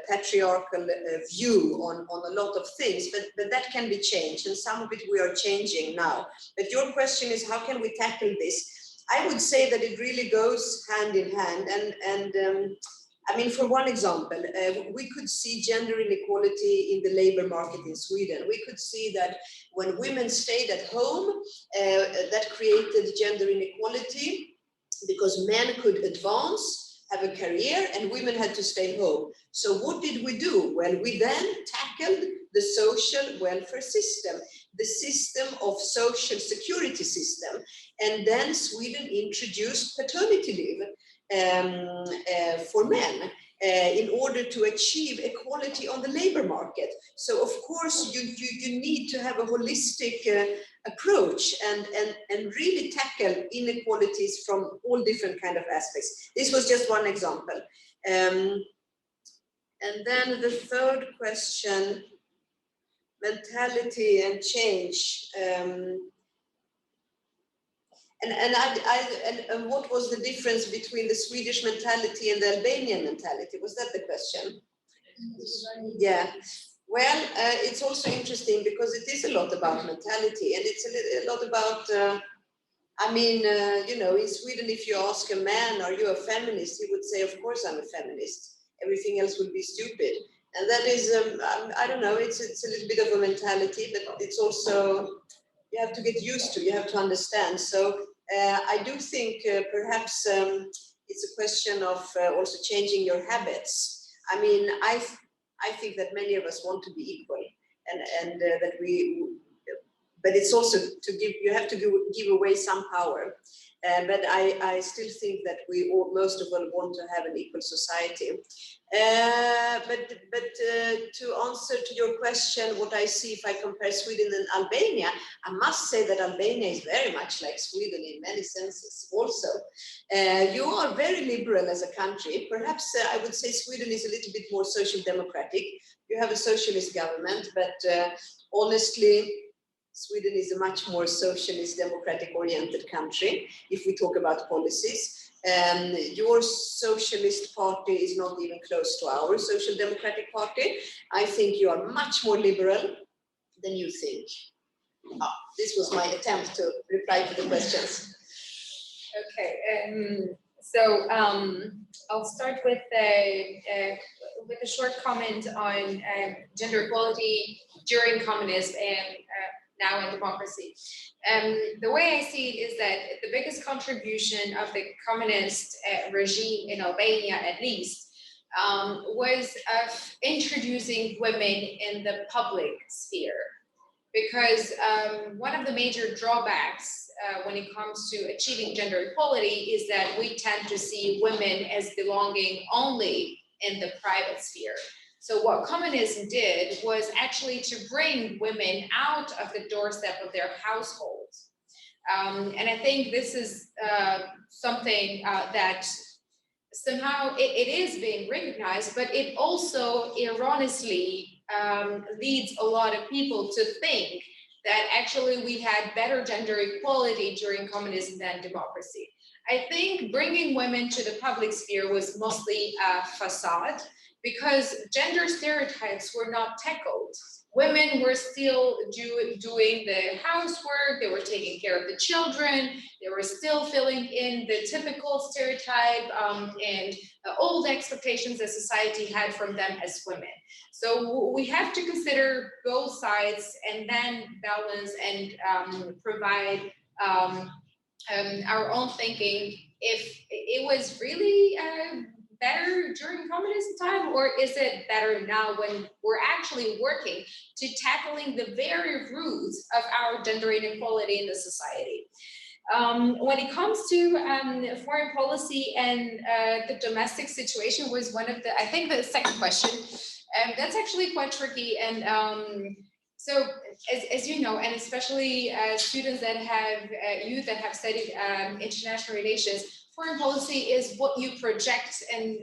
patriarchal view on a lot of things, but that can be changed, and some of it we are changing now. But your question is, how can we tackle this? I would say that it really goes hand in hand, and I mean, for one example, we could see gender inequality in the labor market in Sweden. We could see that when women stayed at home, that created gender inequality because men could advance, have a career, and women had to stay home. So what did we do? Well, we then tackled the social welfare system, the system of social security system. And then Sweden introduced paternity leave for men in order to achieve equality on the labor market. So of course you need to have a holistic approach and really tackle inequalities from all different kind of aspects. This was just one example. And then the third question, mentality and change. And what was the difference between the Swedish mentality and the Albanian mentality? Was that the question? Yeah. Well, it's also interesting because it is a lot about mentality, and it's a lot about, I mean, you know, in Sweden, if you ask a man, are you a feminist? He would say, of course I'm a feminist. Everything else would be stupid. And that is, I don't know, it's a little bit of a mentality, but it's also, you have to get used to, you have to understand. So I do think perhaps it's a question of also changing your habits. I mean, I think that many of us want to be equal, and that we, but it's also to give, you have to give away some power. But I still think that we all, most of all, want to have an equal society. But to answer to your question, what I see if I compare Sweden and Albania, I must say that Albania is very much like Sweden in many senses also. You are very liberal as a country. Perhaps I would say Sweden is a little bit more social democratic. You have a socialist government, but honestly, Sweden is a much more socialist, democratic-oriented country, if we talk about policies. Your socialist party is not even close to our social democratic party. I think you are much more liberal than you think. This was my attempt to reply to the questions. Okay, so I'll start with a short comment on gender equality during communism and now in democracy. The way I see it is that the biggest contribution of the communist regime in Albania, at least, was of introducing women in the public sphere. Because one of the major drawbacks when it comes to achieving gender equality is that we tend to see women as belonging only in the private sphere. So what communism did was actually to bring women out of the doorstep of their households. And I think this is something that somehow it is being recognized, but it also erroneously leads a lot of people to think that actually we had better gender equality during communism than democracy. I think bringing women to the public sphere was mostly a facade, because gender stereotypes were not tackled. Women were still doing the housework, they were taking care of the children, they were still filling in the typical stereotype and old expectations that society had from them as women. So we have to consider both sides and then balance and provide our own thinking if it was really better during communism time, or is it better now when we're actually working to tackling the very roots of our gender inequality in the society. When it comes to foreign policy and the domestic situation was one of the, I think the second question, that's actually quite tricky. And so as you know, and especially students that have, youth that have studied international relations, foreign policy is what you project and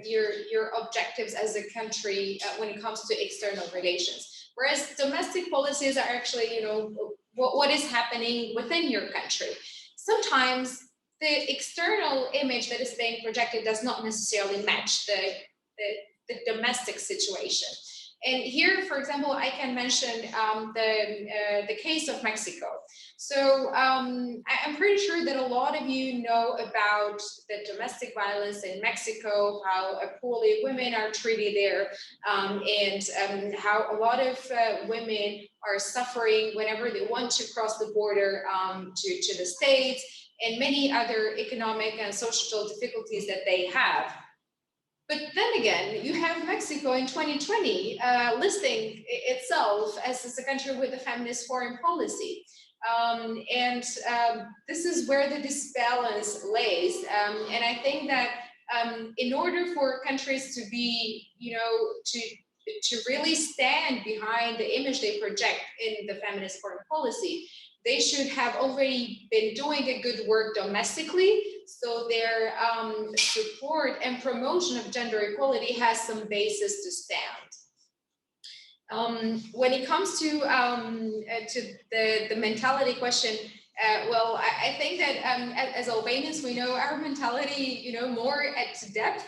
your objectives as a country when it comes to external relations. Whereas domestic policies are actually, you know, what is happening within your country. Sometimes the external image that is being projected does not necessarily match the domestic situation. And here, for example, I can mention the case of Mexico. So I'm pretty sure that a lot of you know about the domestic violence in Mexico, how poorly women are treated there, and how a lot of women are suffering whenever they want to cross the border to the States, and many other economic and social difficulties that they have. But then again, you have Mexico in 2020 listing itself as a country with a feminist foreign policy. This is where the disbalance lays. And I think that in order for countries to be, you know, to really stand behind the image they project in the feminist foreign policy, they should have already been doing a good work domestically, so their support and promotion of gender equality has some basis to stand. When it comes to the mentality question, well, I think that as Albanians, we know our mentality, you know, more at depth,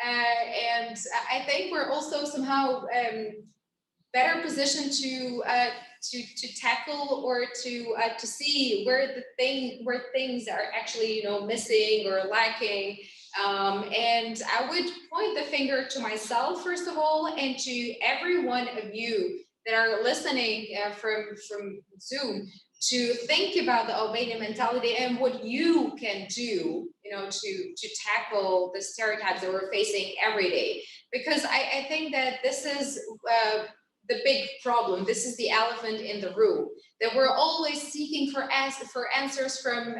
and I think we're also somehow better positioned to tackle or to see where things are actually, you know, missing or lacking. And I would point the finger to myself, first of all, and to every one of you that are listening from Zoom, to think about the Albanian mentality and what you can do, you know, to tackle the stereotypes that we're facing every day. Because I think that this is the big problem. This is the elephant in the room, that we're always seeking for answers from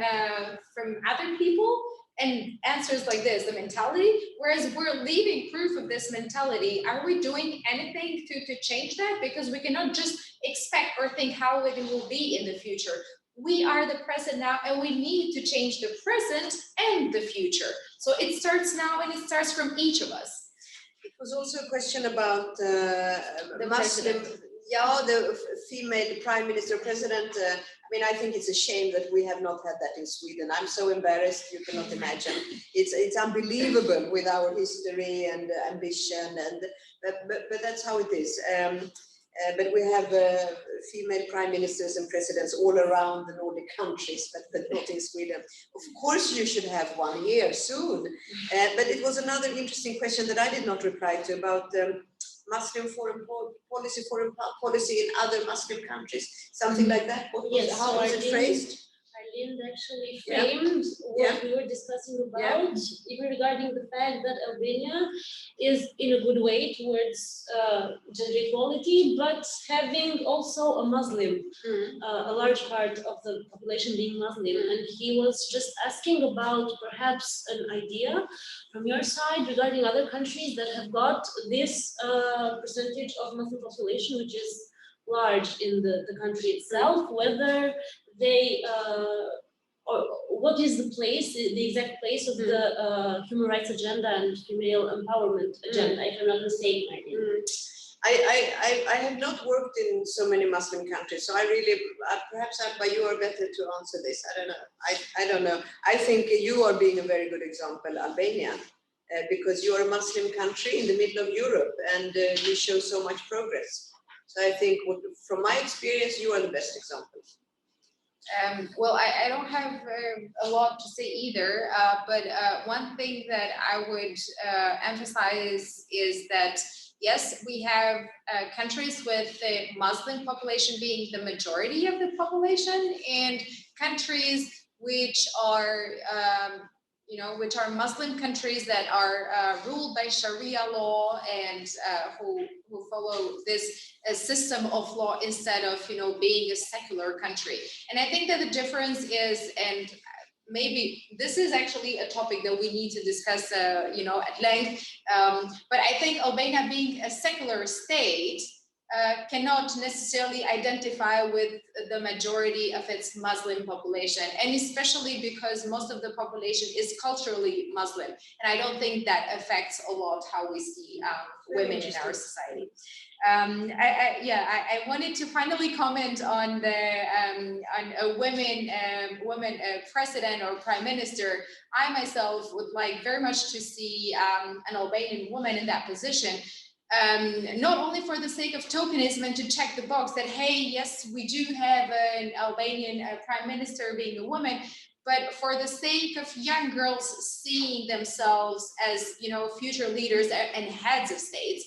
other people, and answers like this, the mentality, whereas we're leaving proof of this mentality. Are we doing anything to change that? Because we cannot just expect or think how it will be in the future. We are the present now, and we need to change the present and the future. So it starts now, and it starts from each of us. It was also a question about the Muslim, the female prime minister president. I mean, I think it's a shame that we have not had that in Sweden. I'm so embarrassed, you cannot imagine. It's unbelievable with our history and ambition, and but that's how it is. But we have female prime ministers and presidents all around the Nordic countries, but not in Sweden. Of course, you should have one here soon. But it was another interesting question that I did not reply to about Muslim foreign policy in other Muslim countries, something like that. How was it phrased? Arlene actually framed what we were discussing about, even regarding the fact that Albania is in a good way towards gender equality, but having also a Muslim, a large part of the population being Muslim. And he was just asking about perhaps an idea from your side regarding other countries that have got this percentage of Muslim population, which is large in the country itself, whether they or what is the place, the exact place of the human rights agenda and female empowerment agenda, if I'm not mistaken. I have not worked in so many Muslim countries, so I really, perhaps Alba, you are better to answer this. I don't know. I don't know. I think you are being a very good example, Albania, because you are a Muslim country in the middle of Europe, and you show so much progress. So I think, from my experience, you are the best example. Well, I don't have a lot to say either, but one thing that I would emphasize is that, yes, we have countries with the Muslim population being the majority of the population, and countries which are which are Muslim countries that are ruled by Sharia law and who follow this system of law instead of being a secular country. And I think that the difference is, and maybe this is actually a topic that we need to discuss at length, but I think Albania being a secular state cannot necessarily identify with the majority of its Muslim population, and especially because most of the population is culturally Muslim, and I don't think that affects a lot how we see women in our society. I wanted to finally comment on a women president or prime minister. I myself would like very much to see an Albanian woman in that position. Not only for the sake of tokenism and to check the box that, hey, yes, we do have an Albanian prime minister being a woman, but for the sake of young girls seeing themselves as, future leaders and heads of states.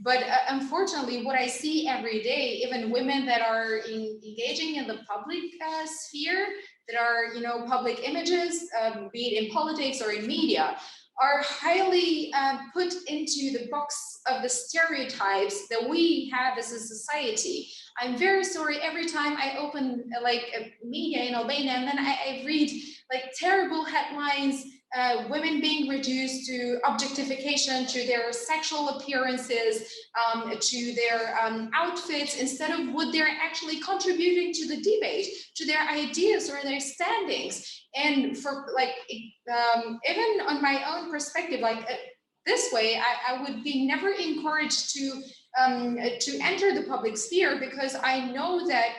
But unfortunately, what I see every day, even women that are engaging in the public sphere, that are, public images, be it in politics or in media, are highly put into the box of the stereotypes that we have as a society. I'm very sorry, every time I open media in Albania, and then I read terrible headlines, women being reduced to objectification, to their sexual appearances, to their outfits, instead of what they're actually contributing to the debate, to their ideas or their standings. And for even on my own perspective, this way, I would be never encouraged to enter the public sphere, because I know that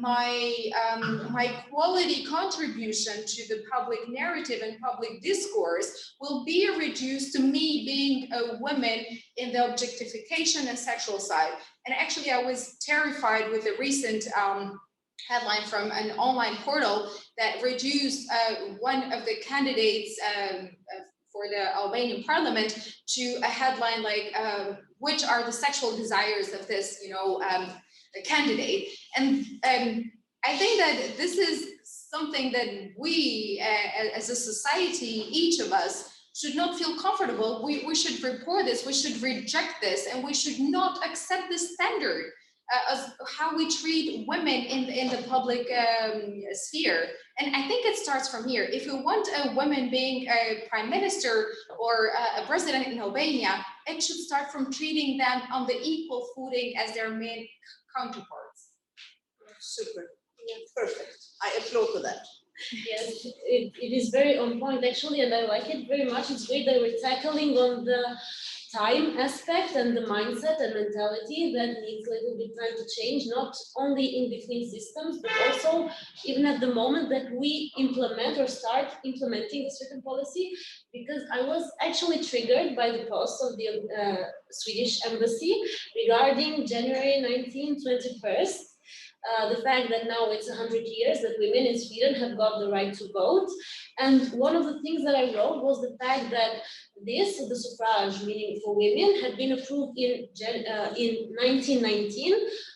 my quality contribution to the public narrative and public discourse will be reduced to me being a woman in the objectification and sexual side. And actually, I was terrified with the recent headline from an online portal that reduced one of the candidates for the Albanian parliament to a headline like, which are the sexual desires of this, candidate. And I think that this is something that we as a society, each of us, should not feel comfortable. We should report this, we should reject this, and we should not accept this standard as how we treat women in the public sphere. And I think it starts from here. If you want a woman being a prime minister or a president in Albania, it should start from treating them on the equal footing as their main counterparts. Super, perfect. I applaud for that. Yes, it is very on point actually, and I like it very much. It's great that we're tackling on the time aspect and the mindset and mentality that needs a little bit time to change, not only in between systems, but also even at the moment that we implement or start implementing a certain policy. Because I was actually triggered by the post of the Swedish embassy regarding January 21st. The fact that now it's 100 years that women in Sweden have got the right to vote. And one of the things that I wrote was the fact that the suffrage, meaning for women, had been approved in 1919,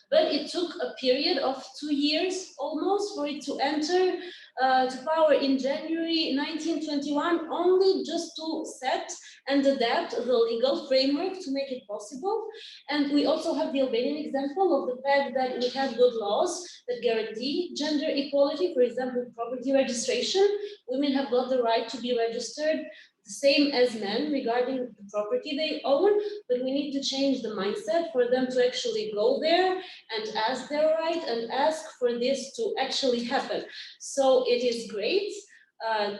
but it took a period of 2 years almost for it to enter to power in January 1921, only just to set and adapt the legal framework to make it possible. And we also have the Albanian example of the fact that we have good laws that guarantee gender equality. For example, property registration. Women have got the right to be registered the same as men regarding the property they own, but we need to change the mindset for them to actually go there and ask their right and ask for this to actually happen. So it is great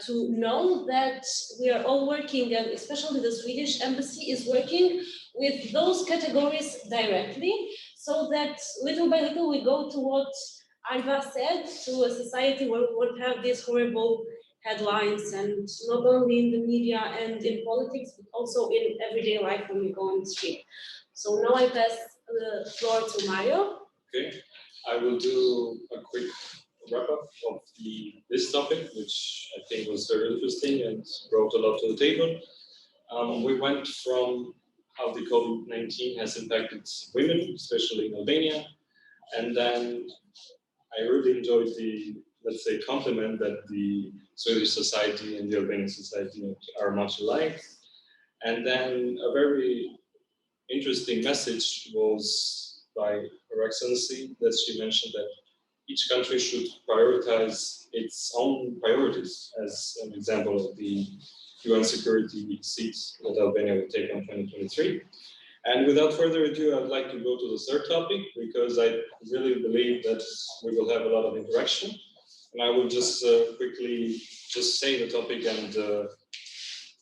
to know that we are all working, and especially the Swedish embassy is working with those categories directly, so that little by little we go to what Alba said, to a society where we won't have these horrible headlines, and not only in the media and in politics, but also in everyday life when we go on the street. So now I pass the floor to Mario. Okay. I will do a quick wrap up of this topic, which I think was very interesting and brought a lot to the table. We went from how the COVID-19 has impacted women, especially in Albania, and then I really enjoyed the, let's say, compliment that the Swedish society and the Albanian society are much alike. And then a very interesting message was by Her Excellency that she mentioned that each country should prioritize its own priorities, as an example of the UN Security seat that Albania will take on 2023. And without further ado, I'd like to go to the third topic, because I really believe that we will have a lot of interaction. And I will just quickly just say the topic and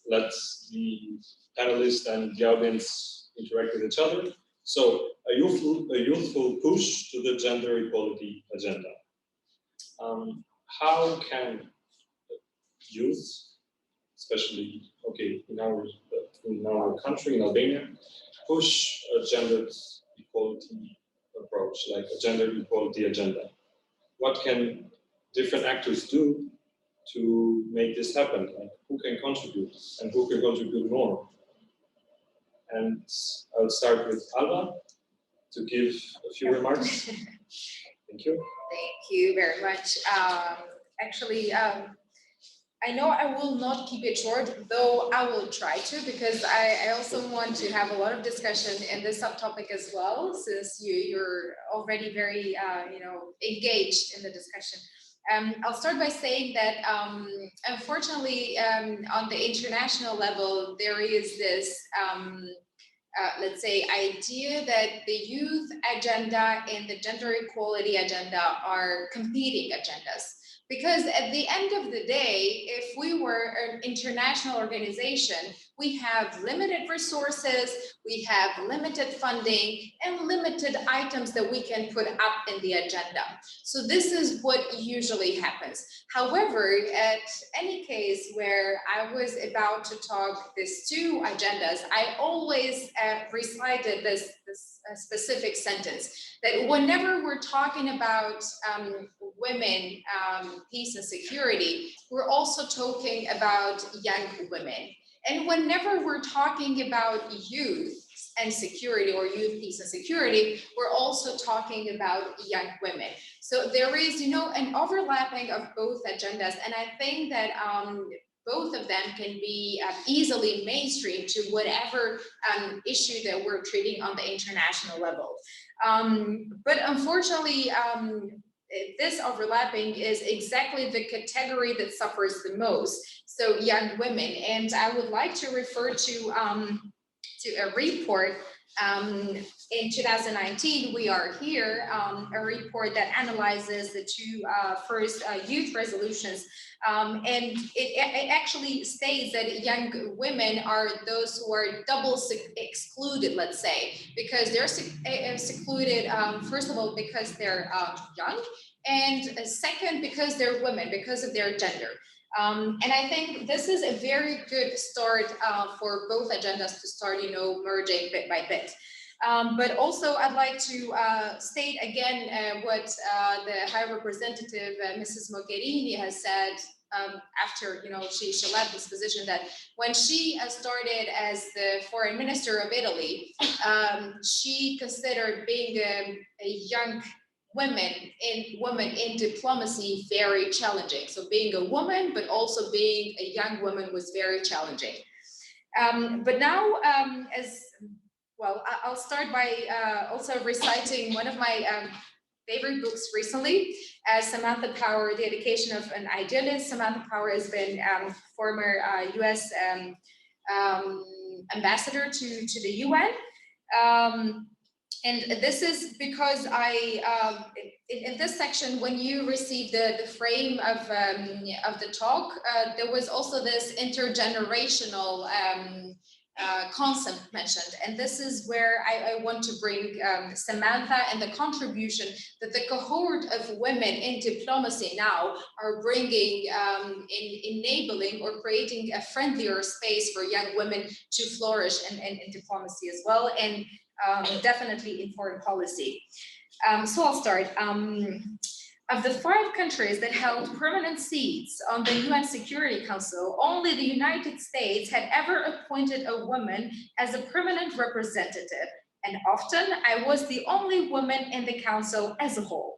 let the panelists and the audience interact with each other. So, a youthful push to the gender equality agenda. How can youth, especially in our country, in Albania, push a gender equality approach, like a gender equality agenda? What can different actors do to make this happen? Like, who can contribute and who can contribute more? And I'll start with Alba to give a few remarks. Thank you. Thank you very much. Actually, I know I will not keep it short, though I will try to, because I also want to have a lot of discussion in this subtopic as well, since you're already very engaged in the discussion. I'll start by saying that unfortunately on the international level there is this let's say idea that the youth agenda and the gender equality agenda are competing agendas. Because at the end of the day, if we were an international organization, we have limited resources, we have limited funding, and limited items that we can put up in the agenda. So this is what usually happens. However, at any case where I was about to talk these two agendas, I always recited this specific sentence, that whenever we're talking about women, peace and security, we're also talking about young women. And whenever we're talking about youth and security, or youth, peace and security, we're also talking about young women. So there is, an overlapping of both agendas. And I think that both of them can be easily mainstreamed to whatever issue that we're treating on the international level. But unfortunately, this overlapping is exactly the category that suffers the most. So young women, and I would like to refer to a report in 2019. We are here, a report that analyzes the two first youth resolutions. And it actually states that young women are those who are double excluded, let's say, because they're secluded, first of all, because they're young, and second, because they're women, because of their gender. And I think this is a very good start for both agendas to start, merging bit by bit. But also I'd like to state again what the High Representative, Mrs. Mogherini, has said after, she left this position, that when she started as the foreign minister of Italy, she considered being a young woman in diplomacy very challenging. So being a woman, but also being a young woman was very challenging. But now, I'll start by also reciting one of my favorite books recently, Samantha Power, The Education of an Idealist. Samantha Power has been former US ambassador to the UN. And this is because in this section, when you received the frame of the talk, there was also this intergenerational concept mentioned. And this is where I want to bring Samantha and the contribution that the cohort of women in diplomacy now are bringing in enabling or creating a friendlier space for young women to flourish in diplomacy as well, and definitely in foreign policy. So I'll start. Of the 5 countries that held permanent seats on the UN Security Council, only the United States had ever appointed a woman as a permanent representative, and often I was the only woman in the council as a whole.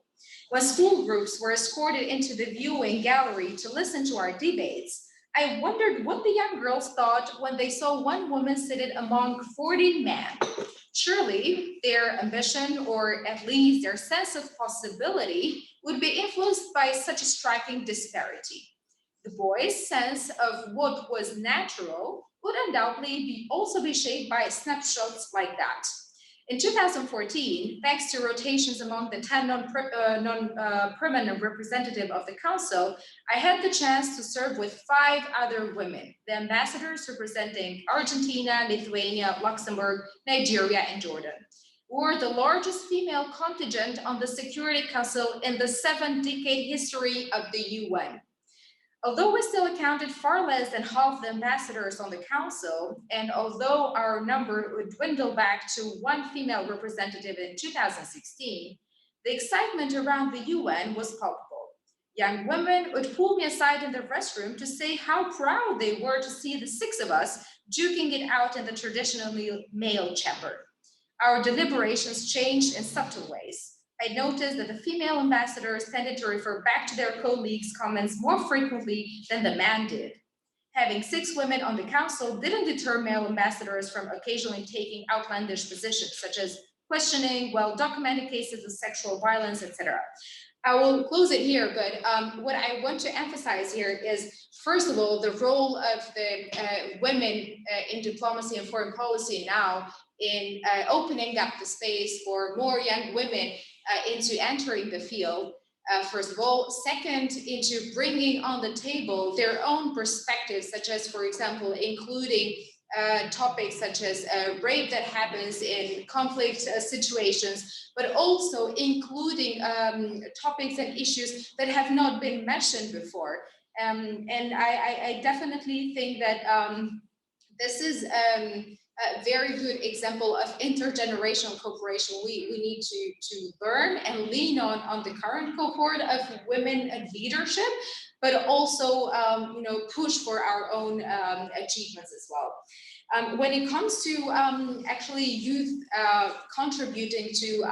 When school groups were escorted into the viewing gallery to listen to our debates, I wondered what the young girls thought when they saw one woman seated among 40 men. Surely their ambition, or at least their sense of possibility, would be influenced by such a striking disparity. The boys' sense of what was natural would undoubtedly also be shaped by snapshots like that. In 2014, thanks to rotations among the 10 non-permanent representatives of the Council, I had the chance to serve with 5 other women, the ambassadors representing Argentina, Lithuania, Luxembourg, Nigeria, and Jordan. We were the largest female contingent on the Security Council in the 7-decade history of the UN. Although we still accounted far less than half the ambassadors on the council, and although our number would dwindle back to 1 female representative in 2016, the excitement around the UN was palpable. Young women would pull me aside in the restroom to say how proud they were to see the 6 of us duking it out in the traditionally male chamber. Our deliberations changed in subtle ways. I noticed that the female ambassadors tended to refer back to their colleagues' comments more frequently than the man did. Having 6 women on the council didn't deter male ambassadors from occasionally taking outlandish positions, such as questioning well-documented cases of sexual violence, etc. I will close it here, but what I want to emphasize here is, first of all, the role of the women in diplomacy and foreign policy now in opening up the space for more young women into entering the field, first of all. Second, into bringing on the table their own perspectives, such as, for example, including topics such as rape that happens in conflict situations, but also including topics and issues that have not been mentioned before. And I definitely think that this is a very good example of intergenerational cooperation. We need to learn and lean on the current cohort of women in leadership, but also push for our own achievements as well. When it comes to actually youth contributing to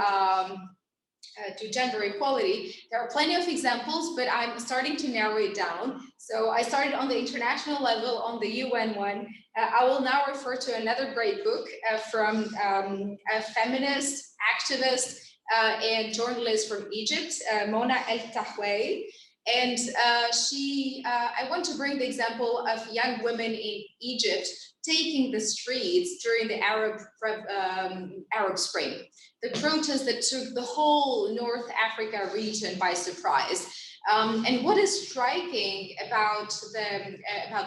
gender equality, there are plenty of examples, but I'm starting to narrow it down. So I started on the international level, on the UN one. I will now refer to another great book from a feminist, activist, and journalist from Egypt, Mona El-Tahway. And I want to bring the example of young women in Egypt taking the streets during the Arab Spring, the protests that took the whole North Africa region by surprise. And what is striking about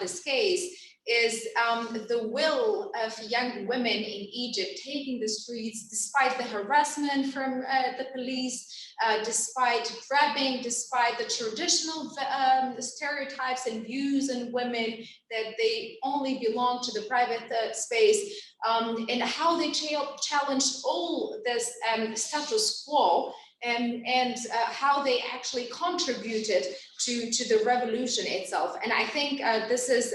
this case is the will of young women in Egypt taking the streets despite the harassment from the police, despite grabbing, despite the traditional stereotypes and views on women that they only belong to the private space, and how they challenged all this status quo, and how they actually contributed to the revolution itself. And I think this is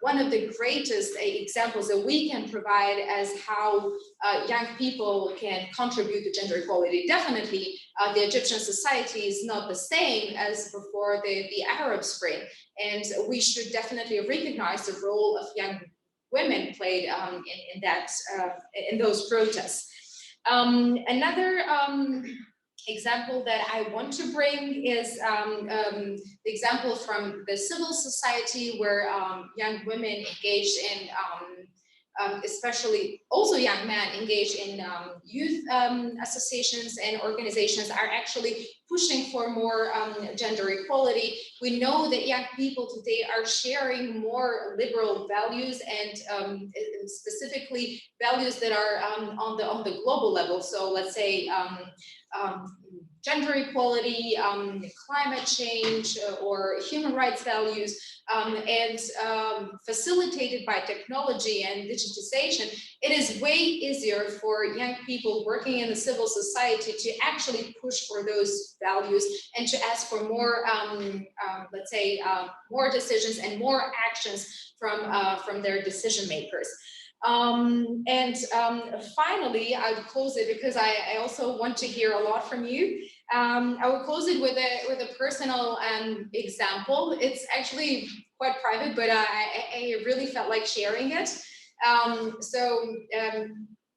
one of the greatest examples that we can provide as how young people can contribute to gender equality. Definitely, the Egyptian society is not the same as before the Arab Spring, and we should definitely recognize the role of young women played in those protests. Another example that I want to bring is the example from the civil society, where young women engaged in, especially also young men engaged in youth associations and organizations, are actually pushing for more gender equality. We know that young people today are sharing more liberal values, and specifically values that are on the global level. So let's say gender equality, climate change, or human rights values, and facilitated by technology and digitization, it is way easier for young people working in the civil society to actually push for those values and to ask for more, let's say, more decisions and more actions from their decision makers. Finally, I would close it because I also want to hear a lot from you. I will close it with a personal example. It's actually quite private, but I really felt like sharing it.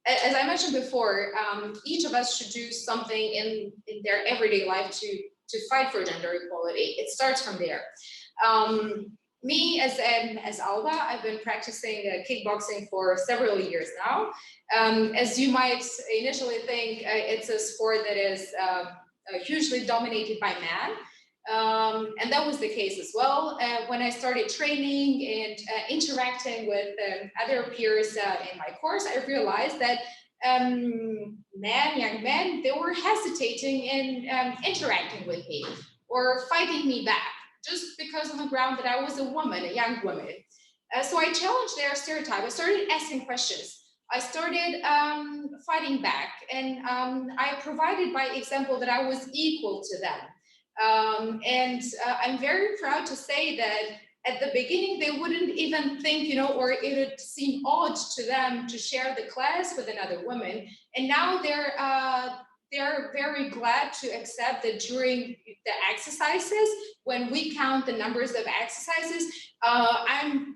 As I mentioned before, each of us should do something in their everyday life to fight for gender equality. It starts from there. Me as Alba, I've been practicing kickboxing for several years now. As you might initially think, it's a sport that is hugely dominated by men. And that was the case as well. When I started training and interacting with other peers in my course, I realized that young men, they were hesitating in interacting with me or fighting me back, just because on the ground that I was a woman, a young woman. So I challenged their stereotype. I started asking questions. I started fighting back, and I provided by example that I was equal to them. I'm very proud to say that at the beginning, they wouldn't even think, or it would seem odd to them to share the class with another woman. And now they're very glad to accept that during the exercises, when we count the numbers of exercises, I'm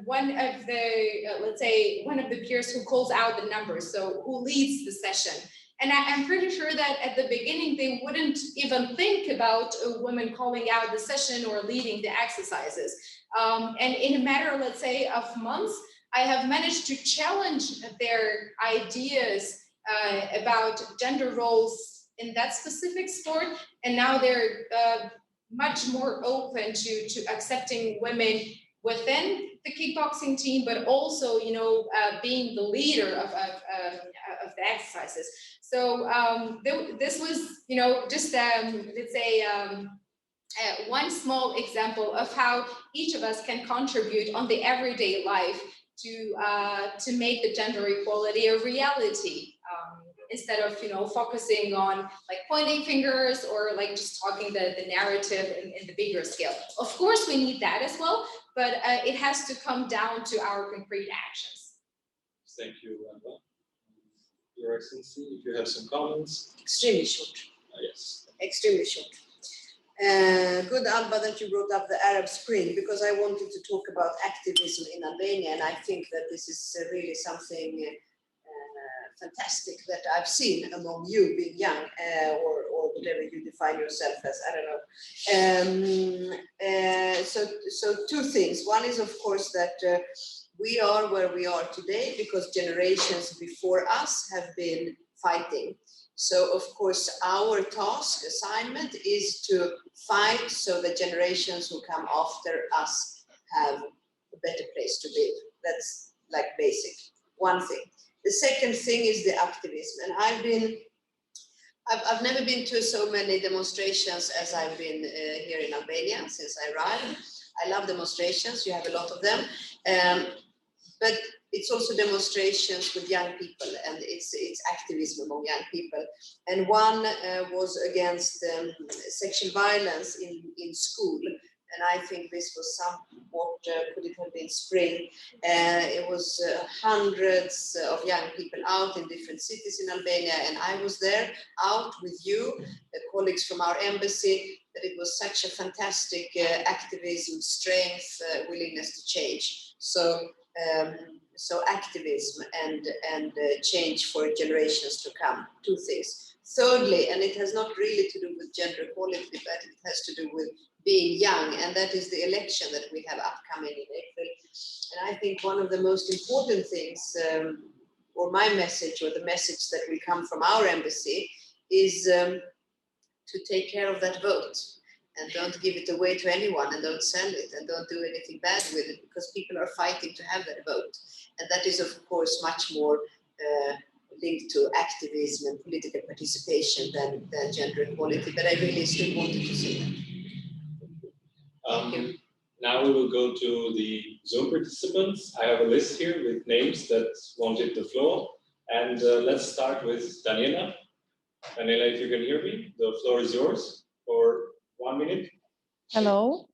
one of the, let's say, one of the peers who calls out the numbers, so who leads the session. And I'm pretty sure that at the beginning, they wouldn't even think about a woman calling out the session or leading the exercises. And in a matter, let's say, of months, I have managed to challenge their ideas about gender roles in that specific sport, and now they're much more open to accepting women within the kickboxing team, but also, being the leader of the exercises. So this was, just let's say one small example of how each of us can contribute on the everyday life to make the gender equality a reality. Instead of focusing on like pointing fingers or like just talking the narrative in the bigger scale. Of course, we need that as well, but it has to come down to our concrete actions. Thank you, Alba. Your Excellency, if you have some comments. Extremely short. Yes. Extremely short. Good, Alba, that you brought up the Arab Spring, because I wanted to talk about activism in Albania, and I think that this is really something fantastic that I've seen among you being young, or whatever you define yourself as, I don't know. So two things. One is, of course, that we are where we are today because generations before us have been fighting. So, of course, our task, assignment is to fight so the generations who come after us have a better place to live. That's like basic, one thing. The second thing is the activism. And I've never been to so many demonstrations as I've been here in Albania since I arrived. I love demonstrations, you have a lot of them. But it's also demonstrations with young people, and it's activism among young people. And one was against sexual violence in school. And I think this was somewhat, could it have been spring? It was hundreds of young people out in different cities in Albania, and I was there out with you, colleagues from our embassy, that it was such a fantastic activism, strength, willingness to change. So activism and change for generations to come, two things. Thirdly, and it has not really to do with gender equality, but it has to do with being young, and that is the election that we have upcoming in April. And I think one of the most important things, or my message, or the message that will come from our embassy, is to take care of that vote. And don't give it away to anyone, and don't sell it, and don't do anything bad with it, because people are fighting to have that vote. And that is, of course, much more linked to activism and political participation than gender equality, but I really still wanted to say that. Now we will go to the Zoom participants. I have a list here with names that wanted the floor. And let's start with Daniela. Daniela, if you can hear me, the floor is yours for 1 minute. Hello.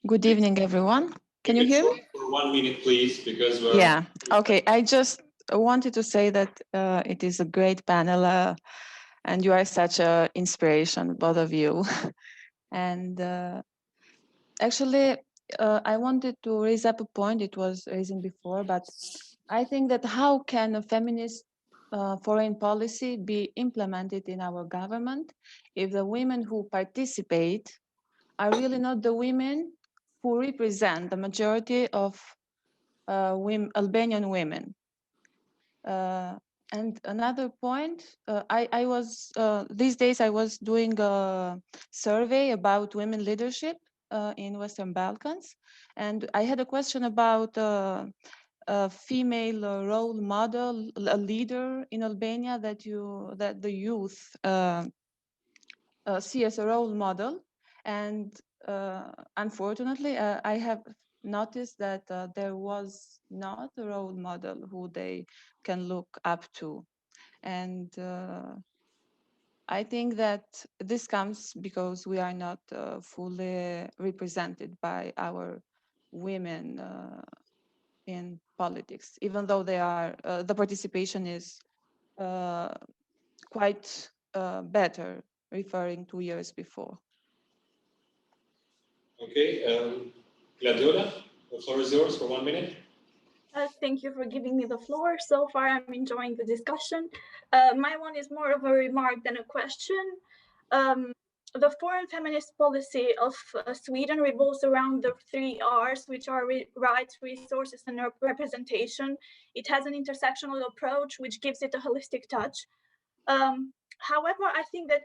Good evening, everyone. Can you hear me? For 1 minute, please, because we're... Yeah, okay. I just wanted to say that it is a great panel and you are such an inspiration, both of you. And actually, I wanted to raise up a point. It was raised before, but I think that how can a feminist foreign policy be implemented in our government if the women who participate are really not the women who represent the majority of Albanian women. And another point, these days I was doing a survey about women leadership in Western Balkans. And I had a question about a female role model, a leader in Albania that the youth see as a role model. And unfortunately, I have noticed that there was not a role model who they can look up to. And I think that this comes because we are not fully represented by our women in politics, even though they are, the participation is quite better, referring 2 years before. Okay, Gladiola, the floor is yours for 1 minute. Thank you for giving me the floor. So far, I'm enjoying the discussion. My one is more of a remark than a question. The foreign feminist policy of Sweden revolves around the 3 R's, which are rights, resources, and representation. It has an intersectional approach, which gives it a holistic touch. However, I think that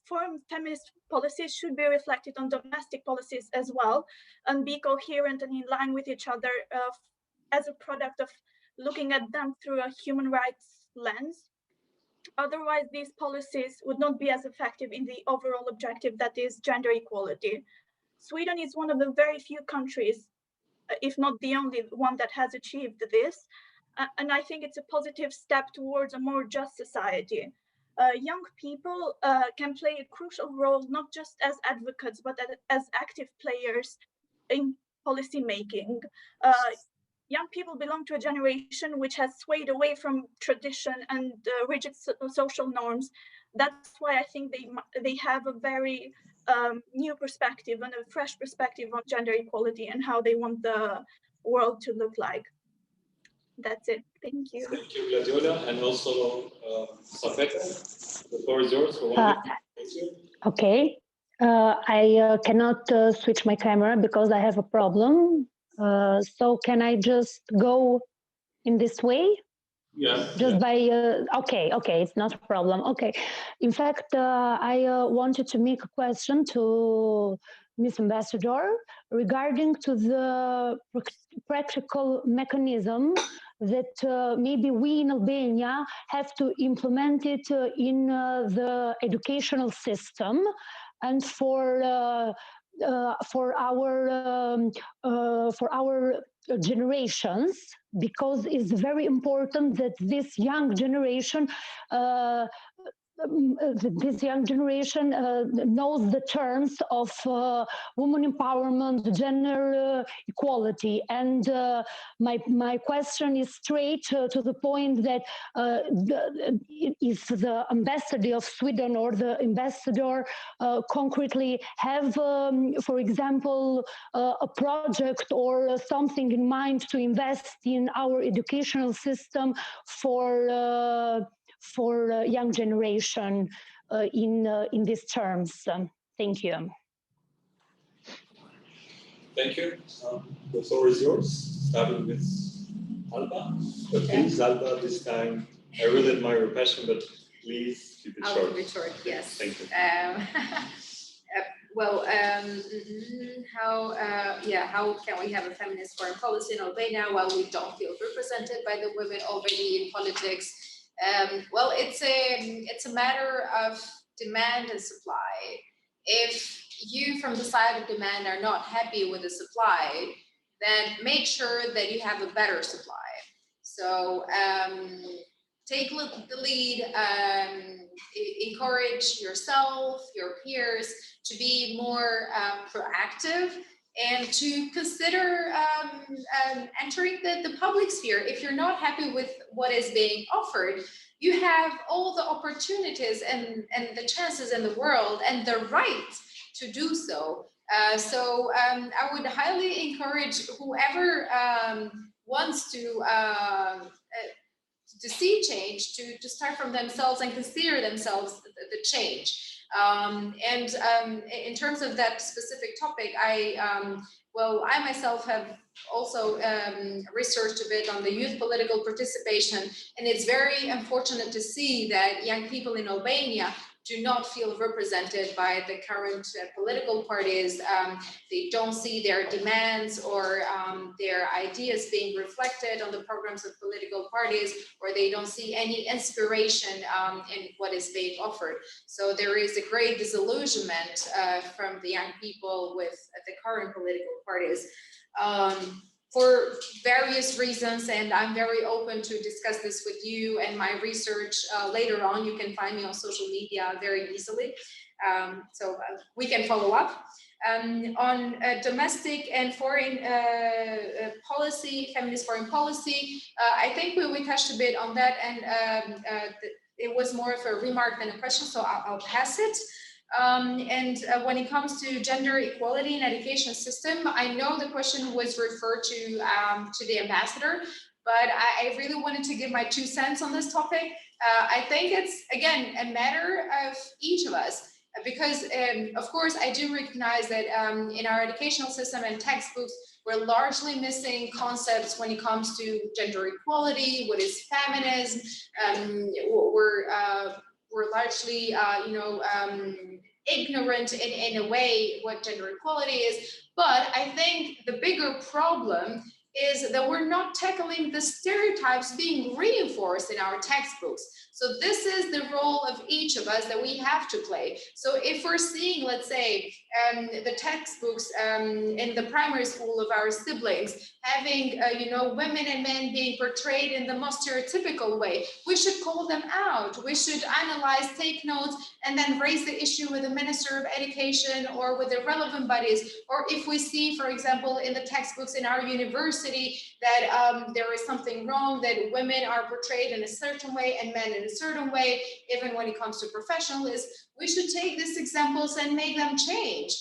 foreign feminist policies should be reflected on domestic policies as well and be coherent and in line with each other as a product of looking at them through a human rights lens. Otherwise, these policies would not be as effective in the overall objective that is gender equality. Sweden is one of the very few countries, if not the only one, that has achieved this. And I think it's a positive step towards a more just society. Young people can play a crucial role, not just as advocates, but as active players in policy making. Young people belong to a generation which has swayed away from tradition and rigid social norms. That's why I think they have a very new perspective and a fresh perspective on gender equality and how they want the world to look like. That's it. Thank you. Thank you, Gladiola, and also Safeta. The floor is yours for 1 minute. Thank you. Okay. I cannot switch my camera because I have a problem. So can I just go in this way? Yeah. Just by, okay, it's not a problem. Okay. In fact, I wanted to make a question to Ms. Ambassador regarding to the practical mechanism that maybe we in Albania have to implement it in the educational system and for our generations, because it's very important that this young generation knows the terms of women empowerment, gender equality. And my question is straight to the point that if the ambassador of Sweden or the ambassador concretely have, for example, a project or something in mind to invest in our educational system for young generation in these terms. Thank you. Thank you. The floor is yours, starting with Alba. But please, Alba, this time, I really admire your passion, but please keep it short. I'll keep it short, yes. Thank you. how can we have a feminist foreign policy in Albania while we don't feel represented by the women already in politics? Well, it's a matter of demand and supply. If you from the side of demand are not happy with the supply, then make sure that you have a better supply. So take the lead, encourage yourself, your peers to be more proactive and to consider entering the public sphere. If you're not happy with what is being offered, you have all the opportunities and the chances in the world and the right to do so. I would highly encourage whoever wants to see change to start from themselves and consider themselves the change. In terms of that specific topic, I myself have also researched a bit on the youth political participation, and it's very unfortunate to see that young people in Albania do not feel represented by the current political parties. They don't see their demands or their ideas being reflected on the programs of political parties, or they don't see any inspiration in what is being offered. So there is a great disillusionment from the young people with the current political parties. For various reasons, and I'm very open to discuss this with you and my research later on. You can find me on social media very easily, so we can follow up. On domestic and foreign policy, feminist foreign policy, I think we touched a bit on that, and it was more of a remark than a question, so I'll pass it. When it comes to gender equality in education system, I know the question was referred to the ambassador, but I really wanted to give my 2 cents on this topic. I think it's, again, a matter of each of us, because of course I do recognize that in our educational system and textbooks, we're largely missing concepts when it comes to gender equality, what is feminism. We're largely, ignorant in a way what gender equality is. But I think the bigger problem is that we're not tackling the stereotypes being reinforced in our textbooks. So this is the role of each of us that we have to play. So if we're seeing, let's say, the textbooks in the primary school of our siblings having, women and men being portrayed in the most stereotypical way, we should call them out. We should analyze, take notes, and then raise the issue with the Minister of Education or with the relevant bodies. Or if we see, for example, in the textbooks in our university that there is something wrong, that women are portrayed in a certain way and men in a certain way, even when it comes to professionalism, we should take these examples and make them change.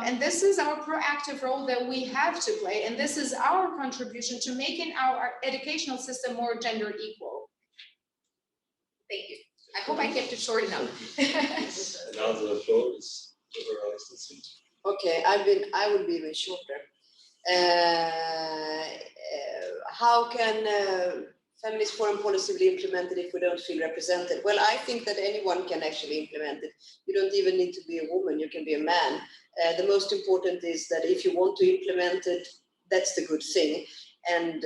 And this is our proactive role that we have to play, and this is our contribution to making our educational system more gender equal. Thank you. I hope I kept it short enough. Now the floor is to Her Excellency. Okay, I will be even shorter. How can feminist foreign policy be implemented if we don't feel represented? Well, I think that anyone can actually implement it. You don't even need to be a woman, you can be a man. The most important is that if you want to implement it, that's the good thing. And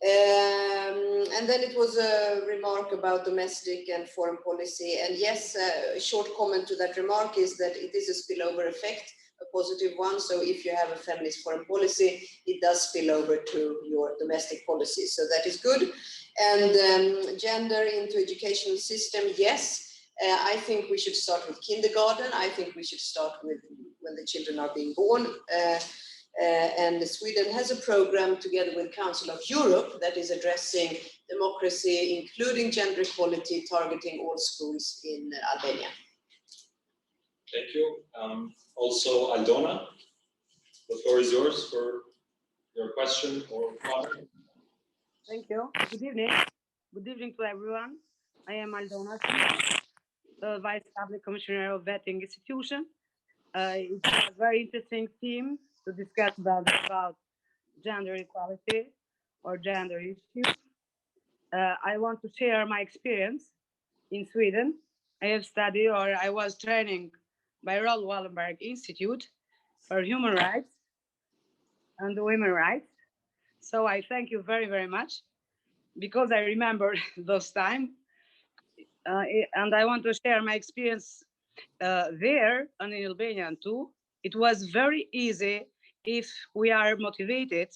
and then it was a remark about domestic and foreign policy. And yes, a short comment to that remark is that it is a spillover effect, a positive one. So if you have a feminist foreign policy, it does spill over to your domestic policy. So that is good. And gender into educational system, yes. I think we should start with kindergarten. I think we should start with when the children are being born. And Sweden has a program together with Council of Europe that is addressing democracy, including gender equality, targeting all schools in Albania. Thank you. Also, Aldona, the floor is yours for your question or comment. Thank you. Good evening. Good evening to everyone. I am Aldona, Vice Public Commissioner of Vetting Institution. It's a very interesting theme to discuss about gender equality or gender issues. I want to share my experience in Sweden. I have studied, or I was training by Raoul Wallenberg Institute for Human Rights and Women's Rights. So I thank you very, very much, because I remember those times. And I want to share my experience there and in Albania too. It was very easy if we are motivated,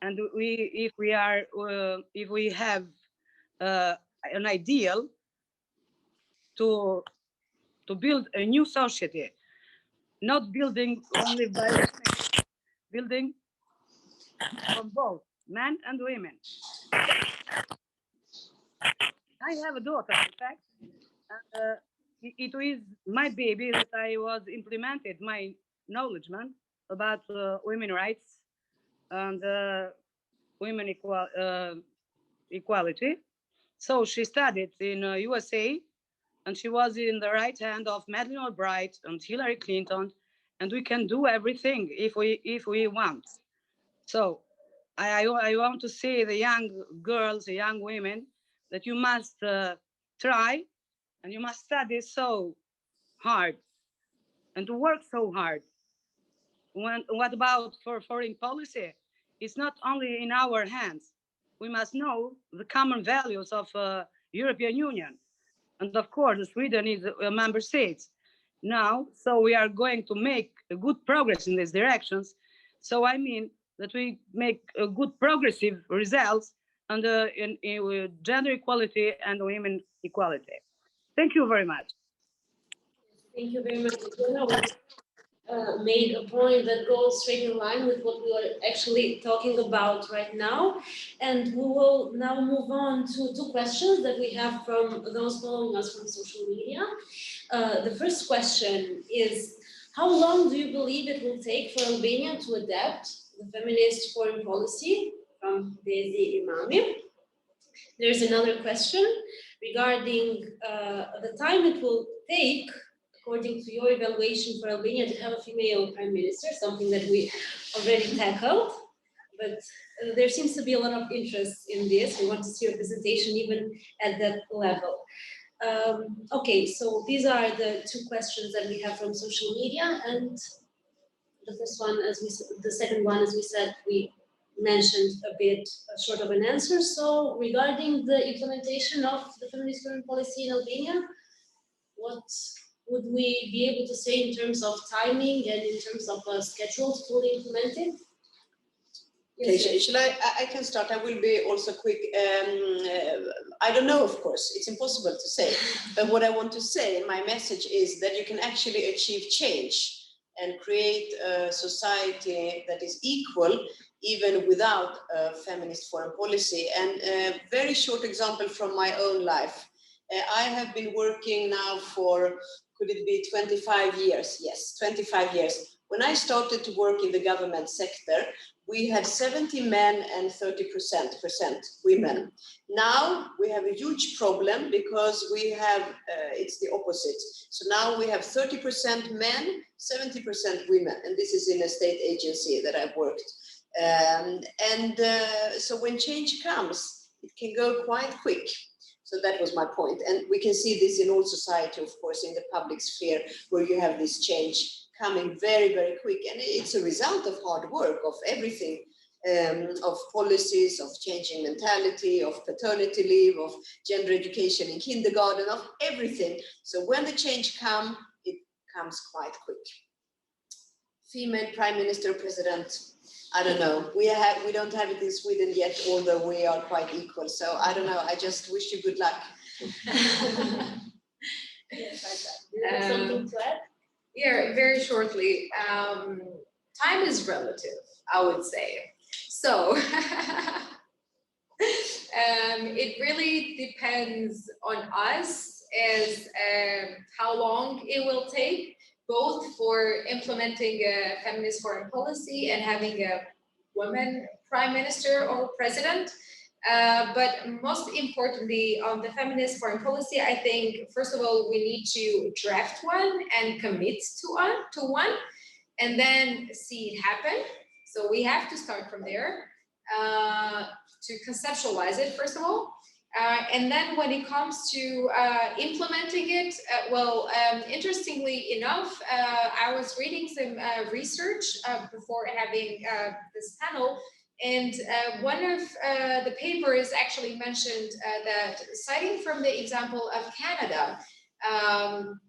and if we have an ideal to build a new society, not building only by women, building for both men and women. I have a daughter, in fact. It is my baby that I was implemented my knowledge about women's rights and women equality. So she studied in USA, and she was in the right hand of Madeleine Albright and Hillary Clinton, and we can do everything if we want. So I want to say the young girls, the young women, that you must try, and you must study so hard and to work so hard. What about for foreign policy? It's not only in our hands. We must know the common values of European Union. And of course, Sweden is a member state now, so we are going to make a good progress in these directions. So I mean that we make a good progressive results and in gender equality and women equality. Thank you very much. Thank you very much. Made a point that goes straight in line with what we are actually talking about right now. And we will now move on to two questions that we have from those following us from social media. The first question is, how long do you believe it will take for Albania to adapt the feminist foreign policy from Desi Imami? There's another question regarding the time it will take, according to your evaluation, for Albania to have a female prime minister, something that we already tackled, but there seems to be a lot of interest in this. We want to see your presentation even at that level. Okay, so these are the two questions that we have from social media, and the first one, the second one, as we said, we mentioned a bit short of an answer. So regarding the implementation of the feminist foreign policy in Albania, what would we be able to say in terms of timing and in terms of a schedule to fully implement it? Okay, shall I can start. I will be also quick. I don't know, of course, it's impossible to say. But what I want to say in my message is that you can actually achieve change and create a society that is equal even without a feminist foreign policy. And a very short example from my own life. I have been working now for, could it be 25 years? Yes, 25 years. When I started to work in the government sector, we had 70 men and 30% women. Now we have a huge problem because we have, it's the opposite. So now we have 30% men, 70% women, and this is in a state agency that I've worked. So when change comes, it can go quite quick. So that was my point. And we can see this in all society, of course, in the public sphere, where you have this change coming very, very quick. And it's a result of hard work, of everything, of policies, of changing mentality, of paternity leave, of gender education in kindergarten, of everything. So when the change comes, it comes quite quick. Female prime minister, president, I don't know. We don't have it in Sweden yet, although we are quite equal. So I don't know. I just wish you good luck. Something to add? Yeah, very shortly. Time is relative, I would say. So it really depends on us as how long it will take, both for implementing a feminist foreign policy and having a woman prime minister or president. But most importantly, on the feminist foreign policy, I think, first of all, we need to draft one and commit to one, and then see it happen. So we have to start from there to conceptualize it, first of all. And then when it comes to implementing it, interestingly enough, I was reading some research before having this panel, and one of the papers actually mentioned that, citing from the example of Canada,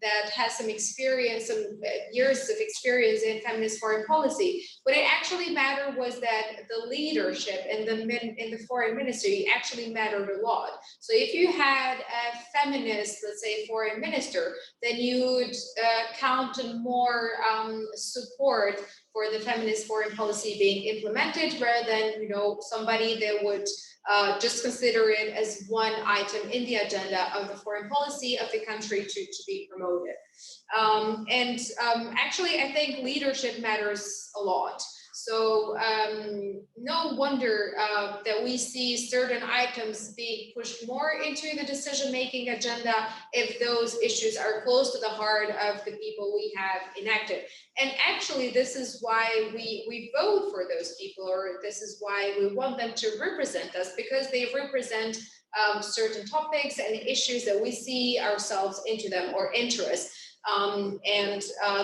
that has some experience, some years of experience in feminist foreign policy. What it actually mattered was that the leadership in the foreign ministry actually mattered a lot. So if you had a feminist, let's say, foreign minister, then you would count on more support for the feminist foreign policy being implemented, rather than, you know, somebody that would just consider it as one item in the agenda of the foreign policy of the country to be promoted. Actually, I think leadership matters a lot. So no wonder that we see certain items being pushed more into the decision-making agenda if those issues are close to the heart of the people we have enacted. And actually, this is why we vote for those people, or this is why we want them to represent us, because they represent certain topics and issues that we see ourselves into them, or interests.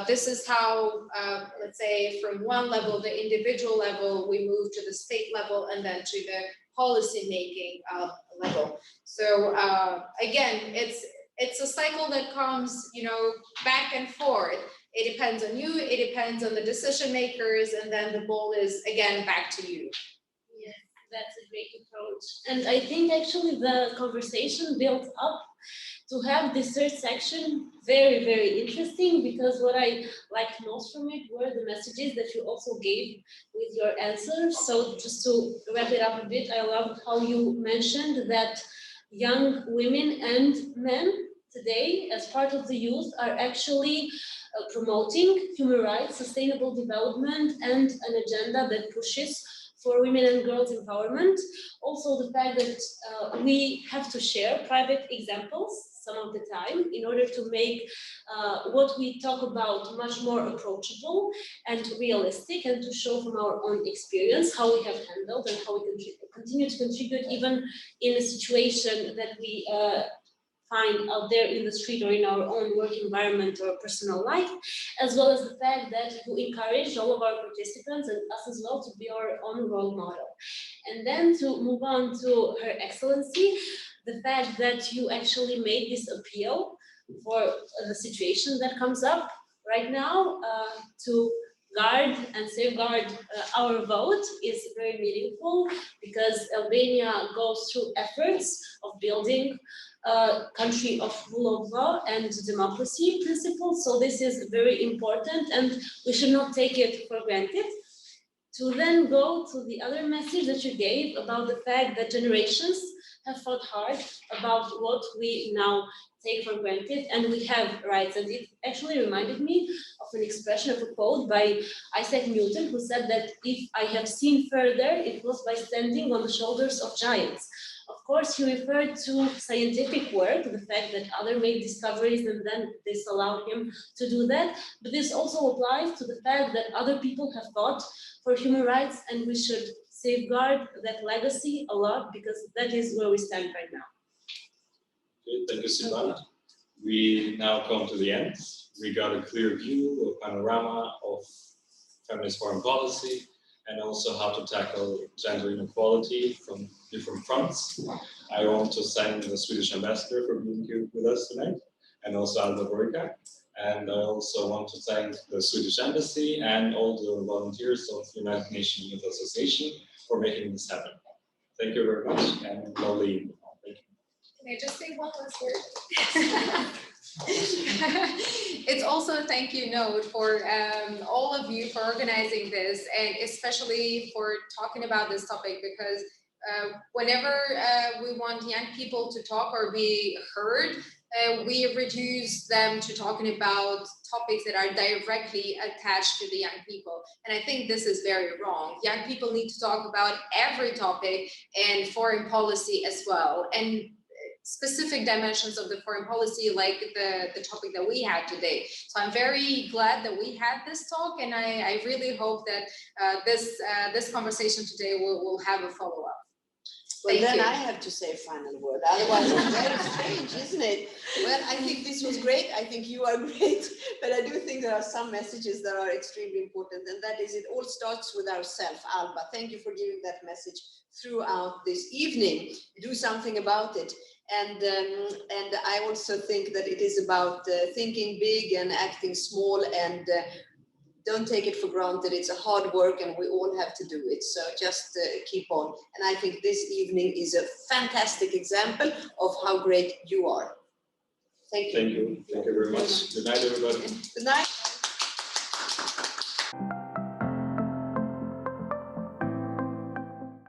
This is how, let's say, from one level, the individual level, we move to the state level, and then to the policy making level. So again, it's a cycle that comes, you know, back and forth. It depends on you, it depends on the decision makers, and then the ball is again back to you. Yes, that's a great approach. And I think actually the conversation built up to have this third section very, very interesting, because what I liked most from it were the messages that you also gave with your answers. So just to wrap it up a bit, I loved how you mentioned that young women and men today, as part of the youth, are actually promoting human rights, sustainable development, and an agenda that pushes for women and girls empowerment. Also the fact that we have to share private examples some of the time in order to make what we talk about much more approachable and realistic, and to show from our own experience how we have handled and how we can continue to contribute even in a situation that we find out there in the street or in our own work environment or personal life, as well as the fact that you encourage all of our participants and us as well to be our own role model. And then to move on to Her Excellency, the fact that you actually made this appeal for the situation that comes up right now to guard and safeguard our vote is very meaningful, because Albania goes through efforts of building a country of rule of law and democracy principles. So this is very important, and we should not take it for granted. To then go to the other message that you gave about the fact that generations have fought hard about what we now take for granted, and we have rights. And it actually reminded me of an expression, of a quote by Isaac Newton, who said that if I have seen further, it was by standing on the shoulders of giants. Of course, he referred to scientific work, the fact that others made discoveries and then this allowed him to do that. But this also applies to the fact that other people have fought for human rights, and we should safeguard that legacy a lot, because that is where we stand right now. Okay, thank you, Silvana. We now come to the end. We got a clear view, a panorama of feminist foreign policy, and also how to tackle gender inequality from different fronts. I want to thank the Swedish ambassador for being here with us tonight, and also Alba Borika. And I also want to thank the Swedish Embassy and all the volunteers of the United Nations Youth Association for making this happen. Thank you very much, and lovely evening. Thank you. Can I just say one last word? It's also a thank you note for all of you for organizing this, and especially for talking about this topic, because whenever we want young people to talk or be heard, we reduce them to talking about topics that are directly attached to the young people. And I think this is very wrong. Young people need to talk about every topic, and foreign policy as well, and specific dimensions of the foreign policy, like the topic that we had today. So I'm very glad that we had this talk, and I really hope that this conversation today will have a follow-up. Well, Thank then you. I have to say a final word. Otherwise, it's very strange, isn't it? Well, I think this was great. I think you are great. But I do think there are some messages that are extremely important, and that is it all starts with ourselves. Alba, thank you for giving that message throughout this evening. Do something about it. And I also think that it is about thinking big and acting small, and don't take it for granted. It's a hard work and we all have to do it. So just keep on. And I think this evening is a fantastic example of how great you are. Thank you. Thank you. Thank you very much. Good night, everybody. Good night.